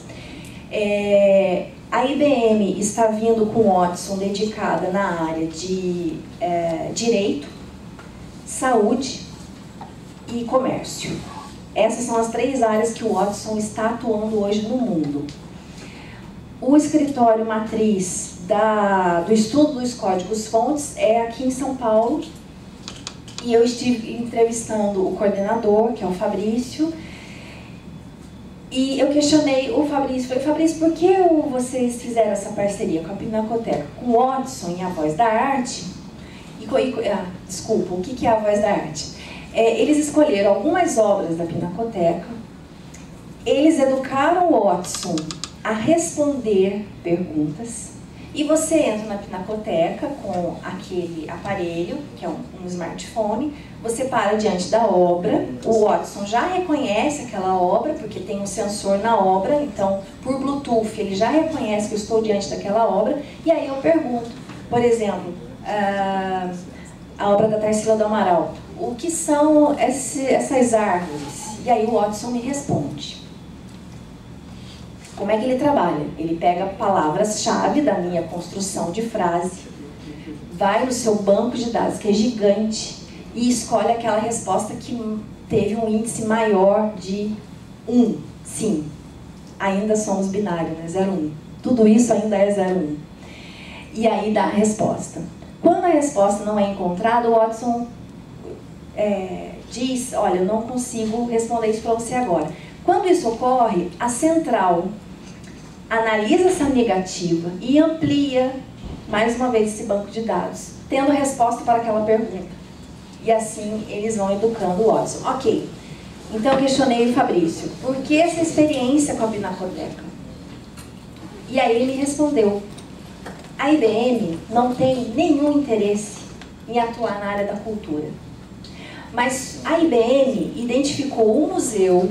A IBM está vindo com o Watson dedicada na área de direito, saúde e comércio. Essas são as 3 áreas que o Watson está atuando hoje no mundo. O escritório matriz do estudo dos códigos-fontes é aqui em São Paulo, e eu estive entrevistando o coordenador, que é o Fabrício, e eu questionei o Fabrício, falei, Fabrício, por que vocês fizeram essa parceria com a Pinacoteca? Com o Watson e a Voz da Arte? Desculpa, o que é a Voz da Arte? Eles escolheram algumas obras da Pinacoteca, eles educaram o Watson a responder perguntas, e você entra na Pinacoteca com aquele aparelho, que é um smartphone, você para diante da obra, o Watson já reconhece aquela obra, porque tem um sensor na obra, então, por Bluetooth, ele já reconhece que eu estou diante daquela obra, e aí eu pergunto, por exemplo, a obra da Tarsila do Amaral, o que são essas árvores? E aí o Watson me responde. Como é que ele trabalha? Ele pega palavras-chave da minha construção de frase, vai no seu banco de dados, que é gigante, e escolhe aquela resposta que teve um índice maior de 1. Sim, ainda somos binários, né? 0, 1. Tudo isso ainda é 0, 1. E aí dá a resposta. Quando a resposta não é encontrada, o Watson diz, olha, eu não consigo responder isso para você agora. Quando isso ocorre, a central analisa essa negativa e amplia, mais uma vez, esse banco de dados, tendo resposta para aquela pergunta. E assim, eles vão educando o Watson. Ok, então eu questionei o Fabrício, por que essa experiência com a Pinacoteca? E aí ele me respondeu, a IBM não tem nenhum interesse em atuar na área da cultura. Mas a IBM identificou o museu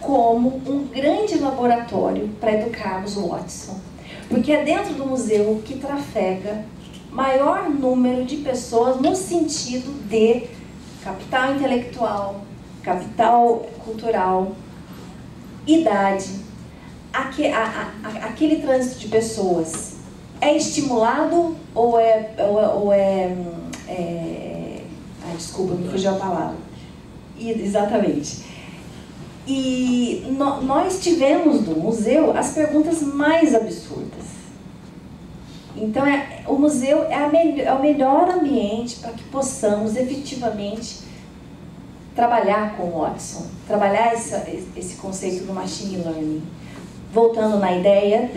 como um grande laboratório para educarmos o Watson. Porque é dentro do museu que trafega maior número de pessoas no sentido de capital intelectual, capital cultural, idade, aquele trânsito de pessoas é estimulado ou desculpa, me fugiu a palavra. Exatamente. E nós tivemos no museu as perguntas mais absurdas. Então, o museu é o melhor ambiente para que possamos efetivamente trabalhar com o Watson, trabalhar esse conceito do machine learning. Voltando na ideia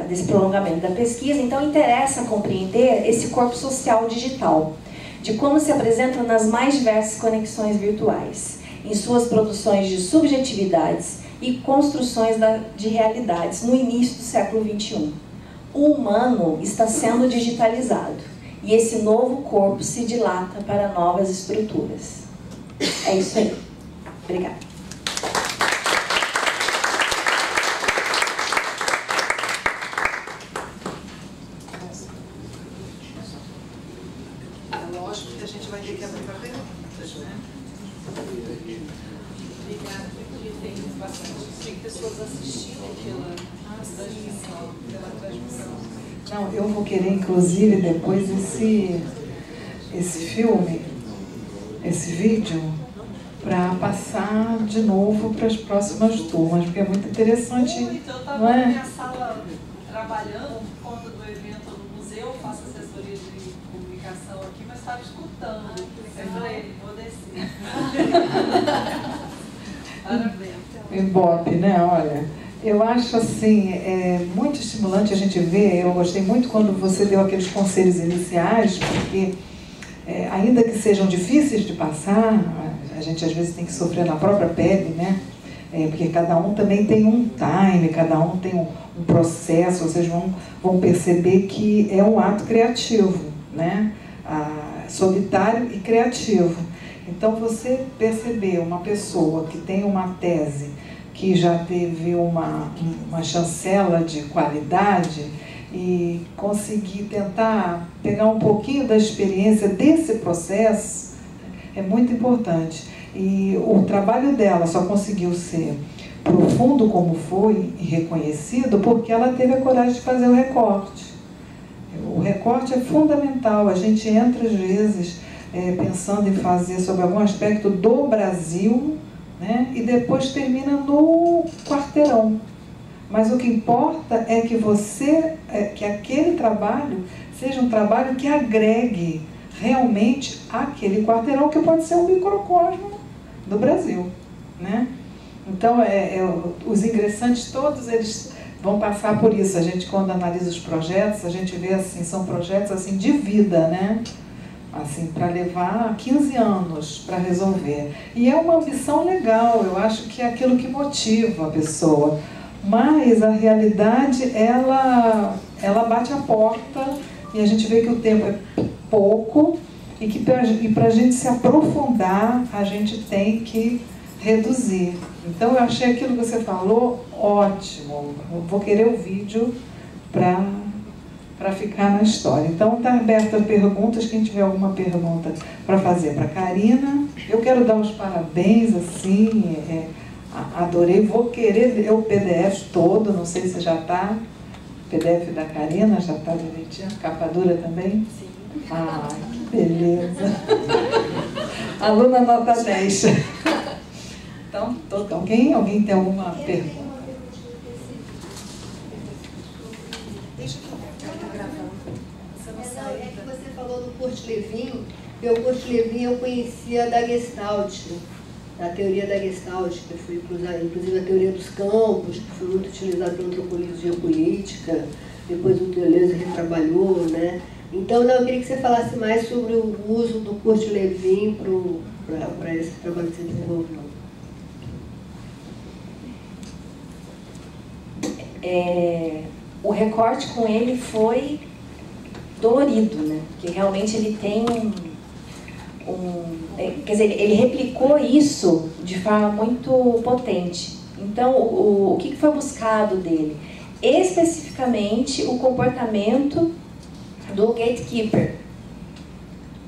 desse prolongamento da pesquisa, então interessa compreender esse corpo social digital, de como se apresenta nas mais diversas conexões virtuais, em suas produções de subjetividades e construções de realidades no início do século XXI. O humano está sendo digitalizado e esse novo corpo se dilata para novas estruturas. É isso aí. Obrigada. Não, eu vou querer, inclusive, depois esse filme, esse vídeo, para passar de novo para as próximas turmas, porque é muito interessante. Muito, eu estava na minha sala trabalhando por conta do evento no museu, faço assessoria de comunicação aqui, mas estava escutando. Eu falei, vou descer. Parabéns. Ibope, né? Olha, eu acho assim, muito estimulante a gente ver. Eu gostei muito quando você deu aqueles conselhos iniciais, porque ainda que sejam difíceis de passar, a gente às vezes tem que sofrer na própria pele, né? Porque cada um também tem um time, cada um tem um processo, vocês vão perceber que é um ato criativo, né? Solitário e criativo. Então, você perceber uma pessoa que tem uma tese, que já teve uma chancela de qualidade, e conseguir tentar pegar um pouquinho da experiência desse processo é muito importante. E o trabalho dela só conseguiu ser profundo como foi e reconhecido porque ela teve a coragem de fazer o recorte. O recorte é fundamental. A gente entra às vezes pensando em fazer sobre algum aspecto do Brasil, né, e depois termina no quarteirão. Mas o que importa é que que aquele trabalho seja um trabalho que agregue realmente aquele quarteirão, que pode ser um microcosmo do Brasil, né? Então, os ingressantes todos, eles vão passar por isso. A gente, quando analisa os projetos, a gente vê assim, são projetos assim, de vida, né? Assim, para levar 15 anos para resolver. E é uma ambição legal, eu acho que é aquilo que motiva a pessoa. Mas a realidade, ela bate a porta e a gente vê que o tempo é pouco e que para a gente se aprofundar, a gente tem que reduzir. Então, eu achei aquilo que você falou ótimo. Eu vou querer o vídeo para ficar na história. Então, está aberta a perguntas. Quem tiver alguma pergunta para fazer para a Karina. Eu quero dar os parabéns, assim, adorei. Vou querer ver o PDF todo, não sei se já está. O PDF da Karina já está direitinho. Capa dura também? Sim. Ah, que beleza. Aluna nota 10. Então, alguém tem alguma pergunta? É que você falou do Kurt Lewin, e o Kurt Lewin eu conhecia da Gestalt, da teoria da Gestalt, que foi inclusive a teoria dos campos, que foi muito utilizada pela antropologia política, depois o Deleuze retrabalhou, né? Então, eu queria que você falasse mais sobre o uso do Kurt Lewin para esse trabalho que você desenvolveu. O recorte com ele foi dolorido, né? Porque realmente ele tem quer dizer, ele replicou isso de forma muito potente. Então, o que foi buscado dele? Especificamente o comportamento do gatekeeper,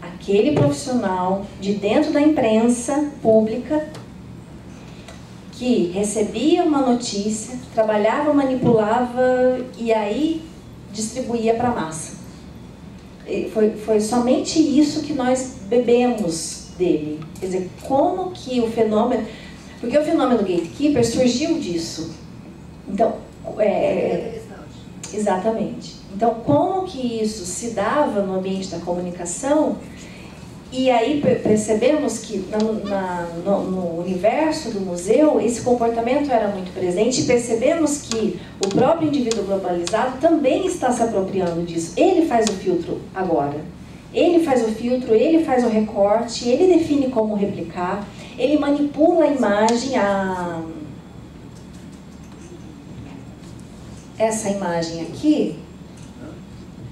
aquele profissional de dentro da imprensa pública que recebia uma notícia, trabalhava, manipulava e aí distribuía para a massa. Foi somente isso que nós bebemos dele. Quer dizer, como que o fenômeno... Porque o fenômeno gatekeeper surgiu disso. Então, exatamente. Então, como que isso se dava no ambiente da comunicação? E aí percebemos que no universo do museu esse comportamento era muito presente e percebemos que o próprio indivíduo globalizado também está se apropriando disso. Ele faz o filtro agora. Ele faz o filtro, ele faz o recorte, ele define como replicar, ele manipula a imagem, essa imagem aqui,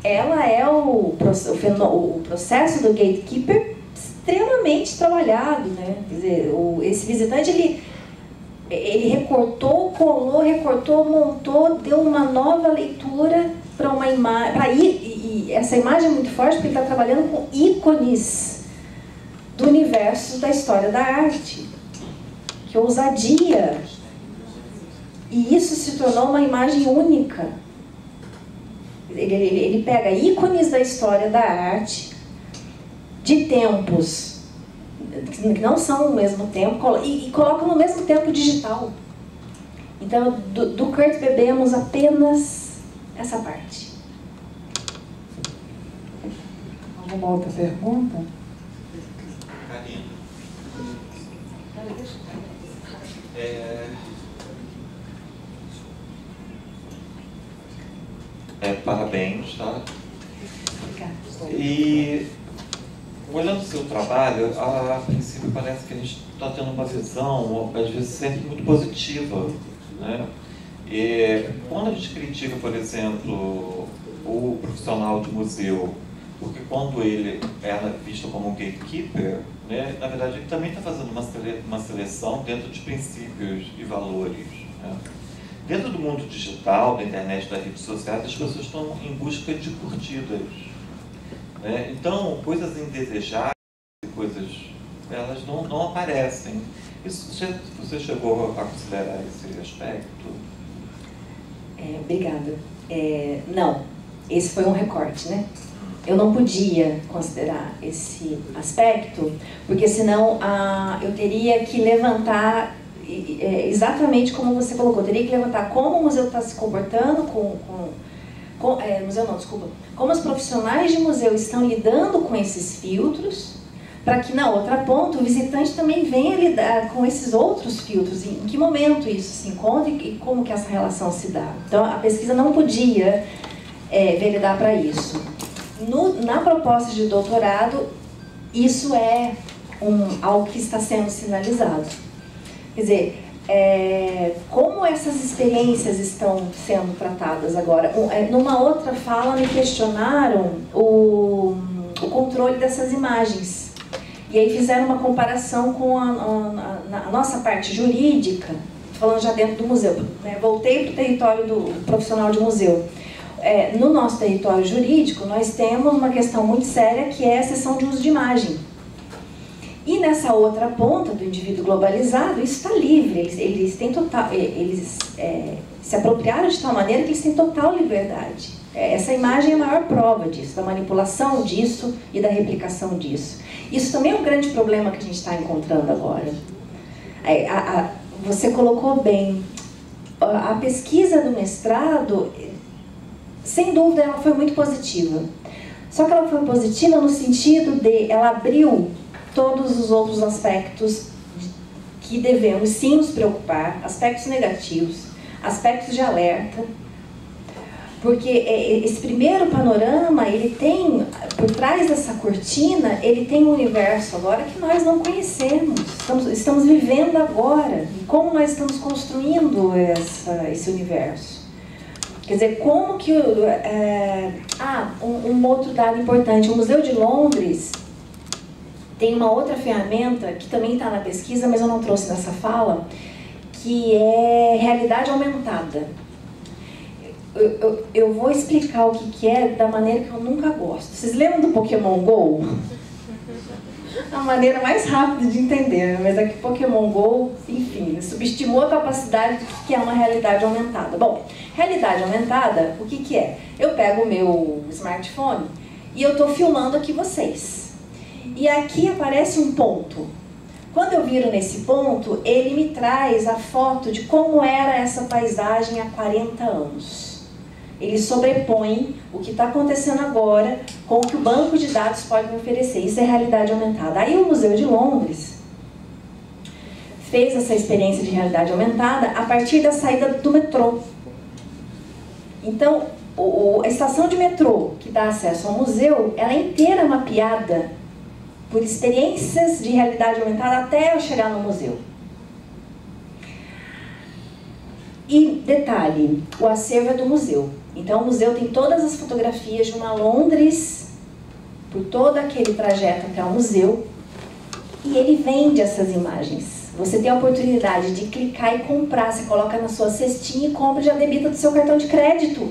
ela é o processo do gatekeeper extremamente trabalhado, né? Quer dizer, esse visitante, ele recortou, colou, recortou, montou, deu uma nova leitura para uma imagem, e essa imagem é muito forte porque ele está trabalhando com ícones do universo da história da arte. Que ousadia! E isso se tornou uma imagem única. Ele pega ícones da história da arte, de tempos que não são o mesmo tempo, e coloca no mesmo tempo digital. Então, do Kurt bebemos apenas essa parte. Alguma outra pergunta? Karina. Parabéns, tá? E olhando o seu trabalho, a princípio parece que a gente está tendo uma visão, às vezes, sempre muito positiva, né? E quando a gente critica, por exemplo, o profissional de museu, porque quando ele é visto como um gatekeeper, né, na verdade ele também está fazendo uma seleção dentro de princípios e valores, né? dentro do mundo digital, da internet, das redes sociais, as pessoas estão em busca de curtidas, né? Então, coisas indesejáveis, coisas, elas não aparecem. Isso, você chegou a considerar esse aspecto? Obrigada. Não, esse foi um recorte, né? Eu não podia considerar esse aspecto, porque senão eu teria que levantar exatamente como você colocou, eu teria que levantar como o museu está se comportando como os profissionais de museu estão lidando com esses filtros, para que na outra ponta o visitante também venha lidar com esses outros filtros, em que momento isso se encontra e como que essa relação se dá. Então a pesquisa não podia veredar para isso. Na proposta de doutorado, isso é algo que está sendo sinalizado. Quer dizer, como essas experiências estão sendo tratadas agora? Numa outra fala me questionaram o controle dessas imagens. E aí fizeram uma comparação com a nossa parte jurídica, falando já dentro do museu, né? Voltei para o território do profissional de museu. No nosso território jurídico, nós temos uma questão muito séria, que é a cessão de uso de imagem. E nessa outra ponta do indivíduo globalizado, isso está livre, eles se apropriaram de tal maneira que eles têm total liberdade. Essa imagem é a maior prova disso, da manipulação disso e da replicação disso. Isso também é um grande problema que a gente está encontrando agora. Você colocou bem, a pesquisa do mestrado, sem dúvida, ela foi muito positiva. Só que ela foi positiva no sentido de, ela abriu todos os outros aspectos que devemos sim nos preocupar, aspectos negativos, aspectos de alerta, porque esse primeiro panorama, ele tem, por trás dessa cortina, ele tem um universo agora que nós não conhecemos, estamos vivendo agora, como nós estamos construindo esse universo. Quer dizer, como que... um outro dado importante, o Museu de Londres tem uma outra ferramenta que também está na pesquisa, mas eu não trouxe nessa fala, que é realidade aumentada. Eu vou explicar o que é da maneira que eu nunca gosto. Vocês lembram do Pokémon GO? A maneira mais rápida de entender, mas é que Pokémon GO, enfim, subestimou a capacidade do que é uma realidade aumentada. Bom, realidade aumentada, o que é? Eu pego o meu smartphone e eu estou filmando aqui vocês. E aqui aparece um ponto. Quando eu viro nesse ponto, ele me traz a foto de como era essa paisagem há 40 anos. Ele sobrepõe o que está acontecendo agora com o que o banco de dados pode me oferecer. Isso é realidade aumentada. Aí o Museu de Londres fez essa experiência de realidade aumentada a partir da saída do metrô. Então, a estação de metrô que dá acesso ao museu, ela é inteira mapeada por experiências de realidade aumentada até eu chegar no museu. E, detalhe, o acervo é do museu. Então, o museu tem todas as fotografias de uma Londres, por todo aquele trajeto até o museu, e ele vende essas imagens. Você tem a oportunidade de clicar e comprar, você coloca na sua cestinha e compra e já debita do seu cartão de crédito.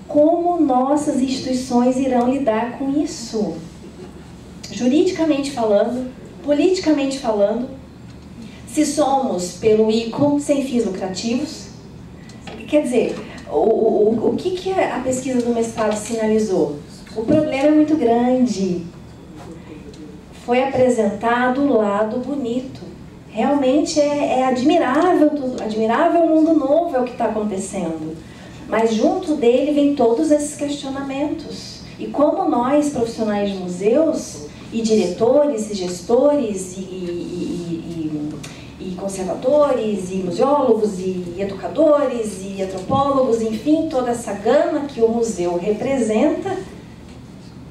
Como nossas instituições irão lidar com isso? Juridicamente falando, politicamente falando, se somos pelo ICO, sem fins lucrativos. Quer dizer, o que a pesquisa do mestrado sinalizou? O problema é muito grande. Foi apresentado o lado bonito. Realmente é admirável, admirável o mundo novo é o que está acontecendo. Mas junto dele vem todos esses questionamentos. E como nós, profissionais de museus, e diretores, e gestores, e conservadores, e museólogos, e educadores, e antropólogos, enfim, toda essa gama que o museu representa,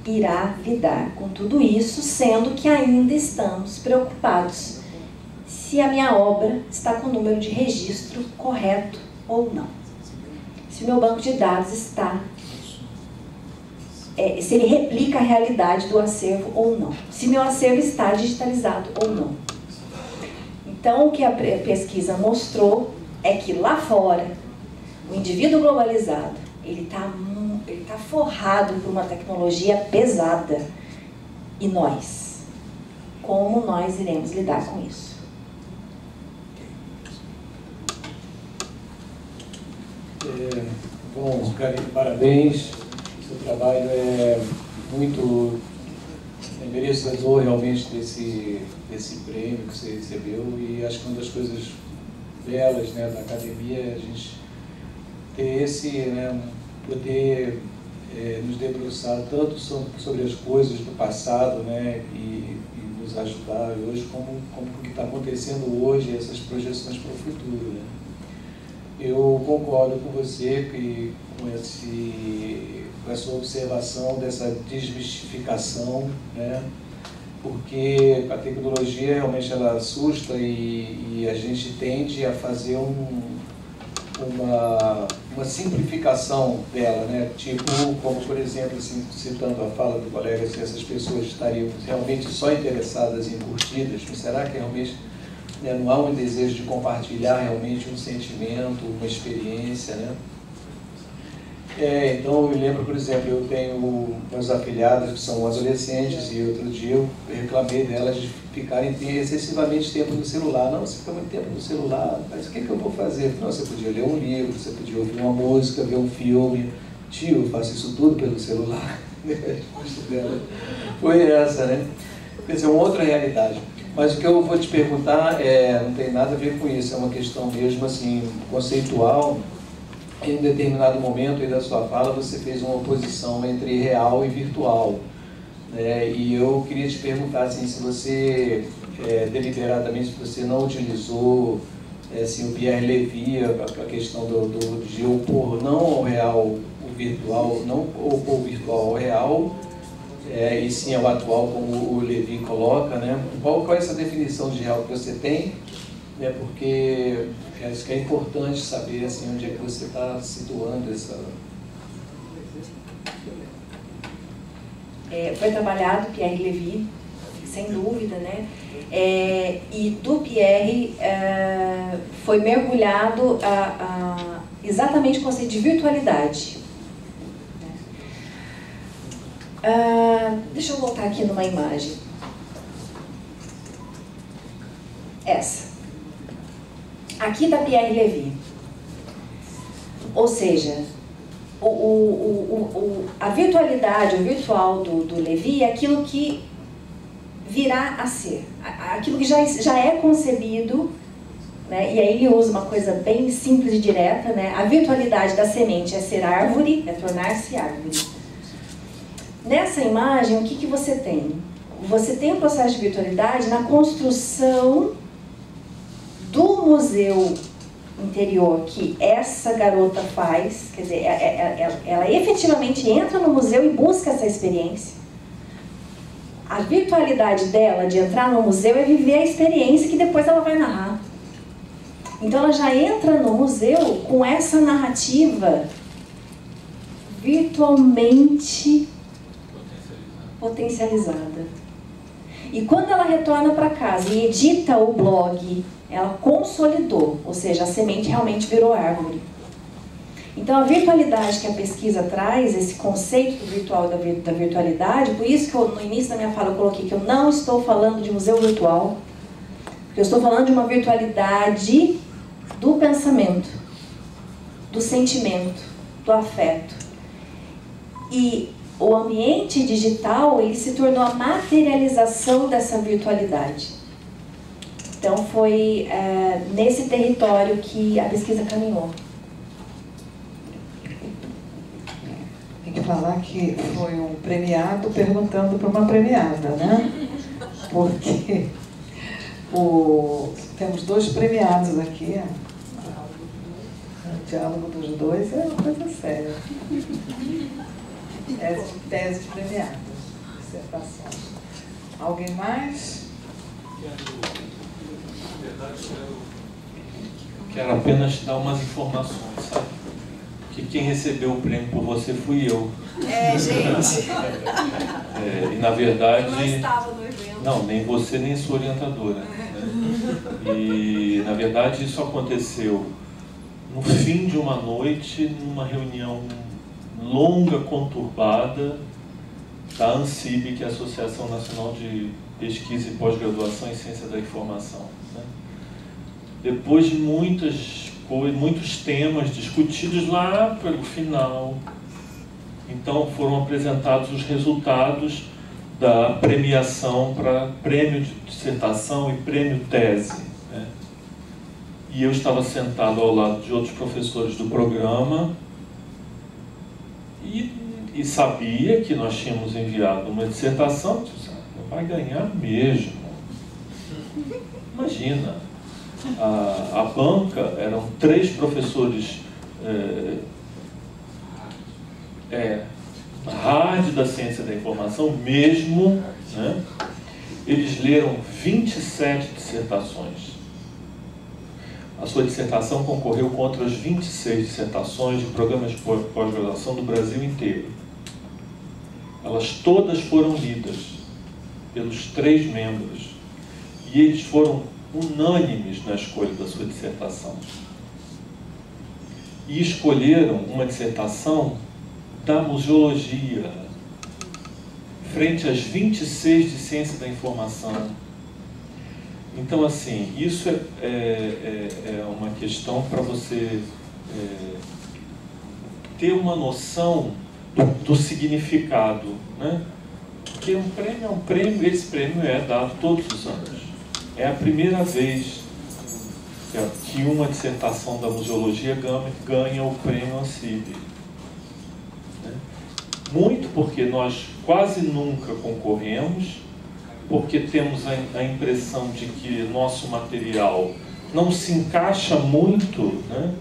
irá lidar com tudo isso, sendo que ainda estamos preocupados se a minha obra está com o número de registro correto ou não. Se o meu banco de dados está... se ele replica a realidade do acervo ou não. Se meu acervo está digitalizado ou não. Então, o que a pesquisa mostrou é que lá fora, o indivíduo globalizado, ele tá forrado por uma tecnologia pesada. E nós? Como nós iremos lidar com isso? Bom, Karine, parabéns. Seu trabalho é muito merecedor realmente desse prêmio que você recebeu, e acho que uma das coisas belas, né, da academia é a gente ter poder nos debruçar tanto sobre as coisas do passado, né, e nos ajudar hoje, como o que está acontecendo hoje, essas projeções para o futuro, né. Eu concordo com você que com essa observação dessa desmistificação, né, porque a tecnologia realmente ela assusta e a gente tende a fazer uma simplificação dela, né? Tipo, como por exemplo, assim, citando a fala do colega, se essas pessoas estariam realmente só interessadas em curtidas, mas será que realmente, né, não há um desejo de compartilhar realmente um sentimento, uma experiência, né? Então eu me lembro, por exemplo, eu tenho meus afilhados que são adolescentes e outro dia eu reclamei delas de ficarem excessivamente tempo no celular. Não, você fica muito tempo no celular, mas o que eu vou fazer? Não, você podia ler um livro, você podia ouvir uma música, ver um filme. Tio, eu faço isso tudo pelo celular. A resposta dela foi essa, né? Quer dizer, uma outra realidade. Mas o que eu vou te perguntar não tem nada a ver com isso, é uma questão mesmo assim, conceitual. Em um determinado momento aí da sua fala, você fez uma oposição entre real e virtual, né? E eu queria te perguntar assim, se você, deliberadamente, se você não utilizou assim, o Pierre Levy, a questão de opor não ao real o virtual, não opor o virtual ao real, e sim ao atual, como o Levy coloca, né? Qual é essa definição de real que você tem? Porque acho que é importante saber assim, onde é que você está situando essa... Foi trabalhado Pierre Levy, sem dúvida, né? E do Pierre foi mergulhado exatamente o conceito de virtualidade. Deixa eu voltar aqui numa imagem. Essa. Aqui da Pierre Levy. Ou seja, a virtualidade, o virtual do Levy é aquilo que virá a ser, aquilo que já é concebido, né? E aí ele usa uma coisa bem simples e direta, né? A virtualidade da semente é ser árvore, é tornar-se árvore. Nessa imagem, o que você tem? Você tem um processo de virtualidade na construção do museu interior que essa garota faz, quer dizer, ela efetivamente entra no museu e busca essa experiência. A virtualidade dela de entrar no museu é viver a experiência que depois ela vai narrar. Então ela já entra no museu com essa narrativa virtualmente potencializada. E quando ela retorna para casa e edita o blog, ela consolidou, ou seja, a semente realmente virou árvore. Então a virtualidade que a pesquisa traz, esse conceito virtual da virtualidade, por isso que no início da minha fala eu coloquei que eu não estou falando de museu virtual, porque eu estou falando de uma virtualidade do pensamento, do sentimento, do afeto. E o ambiente digital, ele se tornou a materialização dessa virtualidade. Então foi nesse território que a pesquisa caminhou. Tem que falar que foi um premiado perguntando para uma premiada, né? Porque temos dois premiados aqui. O diálogo dos dois é uma coisa séria. Teses premiadas, dissertações. Alguém mais? Quero apenas dar umas informações, sabe? Que quem recebeu o prêmio por você fui eu. Gente. E na verdade... Eu não estava no evento. Não, nem você, nem sua orientadora. Né? E na verdade isso aconteceu no fim de uma noite, numa reunião longa, conturbada, da ANSIB, que é a Associação Nacional de Pesquisa e Pós-Graduação em Ciência da Informação, né? Depois de muitos temas discutidos lá pelo final, então foram apresentados os resultados da premiação para prêmio de dissertação e prêmio tese, né? E eu estava sentado ao lado de outros professores do programa e sabia que nós tínhamos enviado uma dissertação. Não vai ganhar mesmo. Imagina, a banca eram 3 professores hard da ciência da informação mesmo, né? Eles leram 27 dissertações. A sua dissertação concorreu contra as 26 dissertações de programas de pós-graduação do Brasil inteiro. Elas todas foram lidas pelos 3 membros e eles foram unânimes na escolha da sua dissertação. E escolheram uma dissertação da museologia, frente às 26 de ciência da informação. Então, assim, isso é uma questão para você ter uma noção do significado, né? Porque um prêmio é um prêmio, esse prêmio é dado todos os anos. É a primeira vez que uma dissertação da museologia ganha o prêmio ANSIB. Muito porque nós quase nunca concorremos, porque temos a impressão de que nosso material não se encaixa muito, né?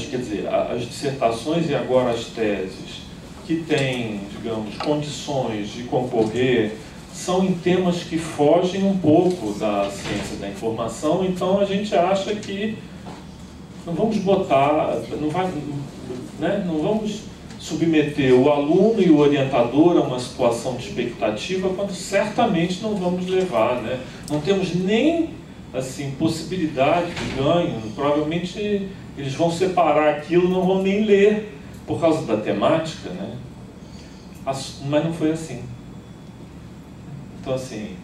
Quer dizer, as dissertações e agora as teses que têm, digamos, condições de concorrer são em temas que fogem um pouco da ciência da informação, então a gente acha que não vamos botar, não vamos submeter o aluno e o orientador a uma situação de expectativa quando certamente não vamos levar, né? Não temos nem assim, possibilidade de ganho, provavelmente eles vão separar aquilo, não vão nem ler por causa da temática, né? Mas não foi assim. Então, assim,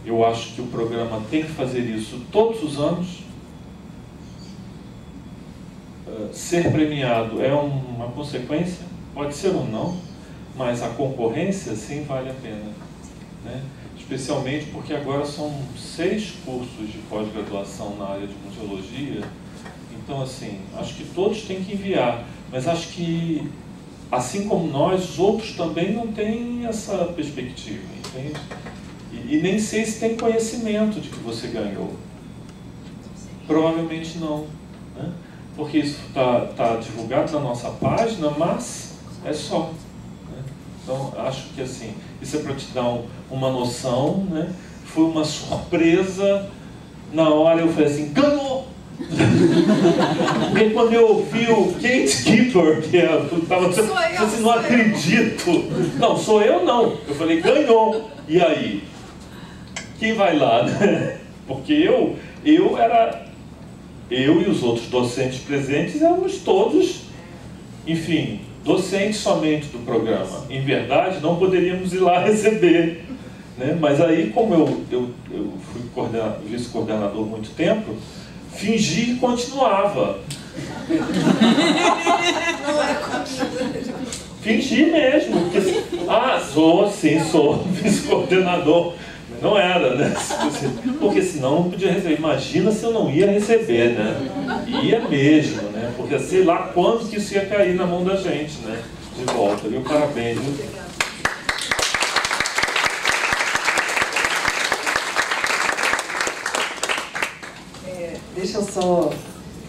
eu acho que o programa tem que fazer isso todos os anos. Ser premiado é uma consequência, pode ser ou não, mas a concorrência, sim, vale a pena, né? Especialmente porque agora são 6 cursos de pós-graduação na área de museologia. Então, assim, acho que todos têm que enviar, mas acho que, assim como nós, os outros também não têm essa perspectiva, entende? E nem sei se tem conhecimento de que você ganhou. Provavelmente não, né? Porque isso está divulgado na nossa página, mas é só, né? Então, acho que assim, isso é para te dar uma noção, né? Foi uma surpresa. Na hora eu falei assim, ganhou! Porque quando eu ouvi o Gatekeeper, que eu estava dizendo, assim, não acredito. Não, sou eu não. Eu falei, ganhou. E aí? Quem vai lá, né? Porque eu e os outros docentes presentes éramos todos, enfim, docentes somente do programa. Em verdade, não poderíamos ir lá receber, né? Mas aí, como eu fui vice-coordenador há muito tempo, fingi que continuava. Não é comigo. Fingi mesmo. Porque, sou vice-coordenador. Mas não era, né? Porque senão não podia receber. Imagina se eu não ia receber, né? Ia mesmo, né? Porque sei lá quando que isso ia cair na mão da gente, né? De volta, viu? Parabéns, viu? Deixa eu só...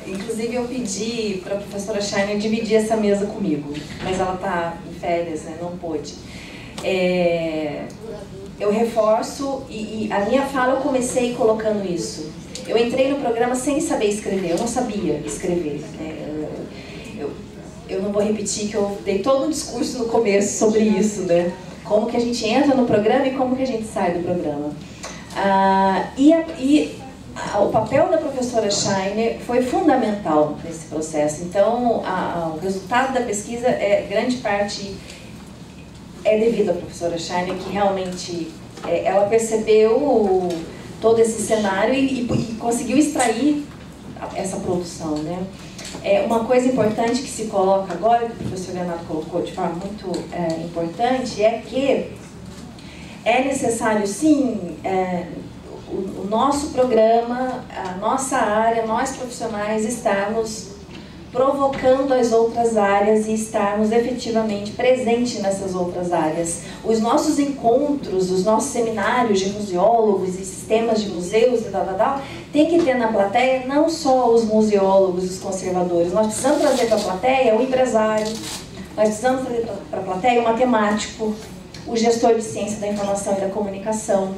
Inclusive eu pedi para a professora Shiner dividir essa mesa comigo, mas ela está em férias, né? Não pôde. Eu reforço, e a minha fala eu comecei colocando isso. Eu entrei no programa sem saber escrever, eu não sabia escrever, né? Eu não vou repetir que eu dei todo um discurso no começo sobre isso, né? Como que a gente entra no programa e como que a gente sai do programa. O papel da professora Scheiner foi fundamental nesse processo. Então, o resultado da pesquisa, grande parte, é devido à professora Scheiner, que realmente ela percebeu todo esse cenário e conseguiu extrair essa produção, né? Uma coisa importante que se coloca agora, que o professor Leonardo colocou de forma muito importante, é que é necessário, sim, o nosso programa, a nossa área, nós profissionais, estarmos provocando as outras áreas e estarmos efetivamente presentes nessas outras áreas. Os nossos encontros, os nossos seminários de museólogos e sistemas de museus e tem que ter na plateia não só os museólogos e os conservadores. Nós precisamos trazer para a plateia o empresário, nós precisamos trazer para a plateia o matemático, o gestor de ciência da informação e da comunicação.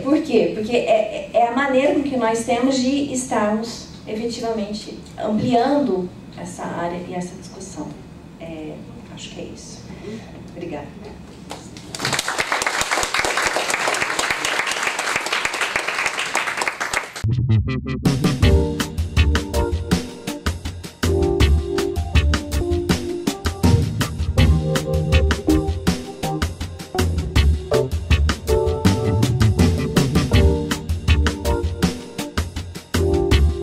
Por quê? Porque é a maneira com que nós temos de estarmos efetivamente ampliando essa área e essa discussão. Acho que é isso. Obrigada.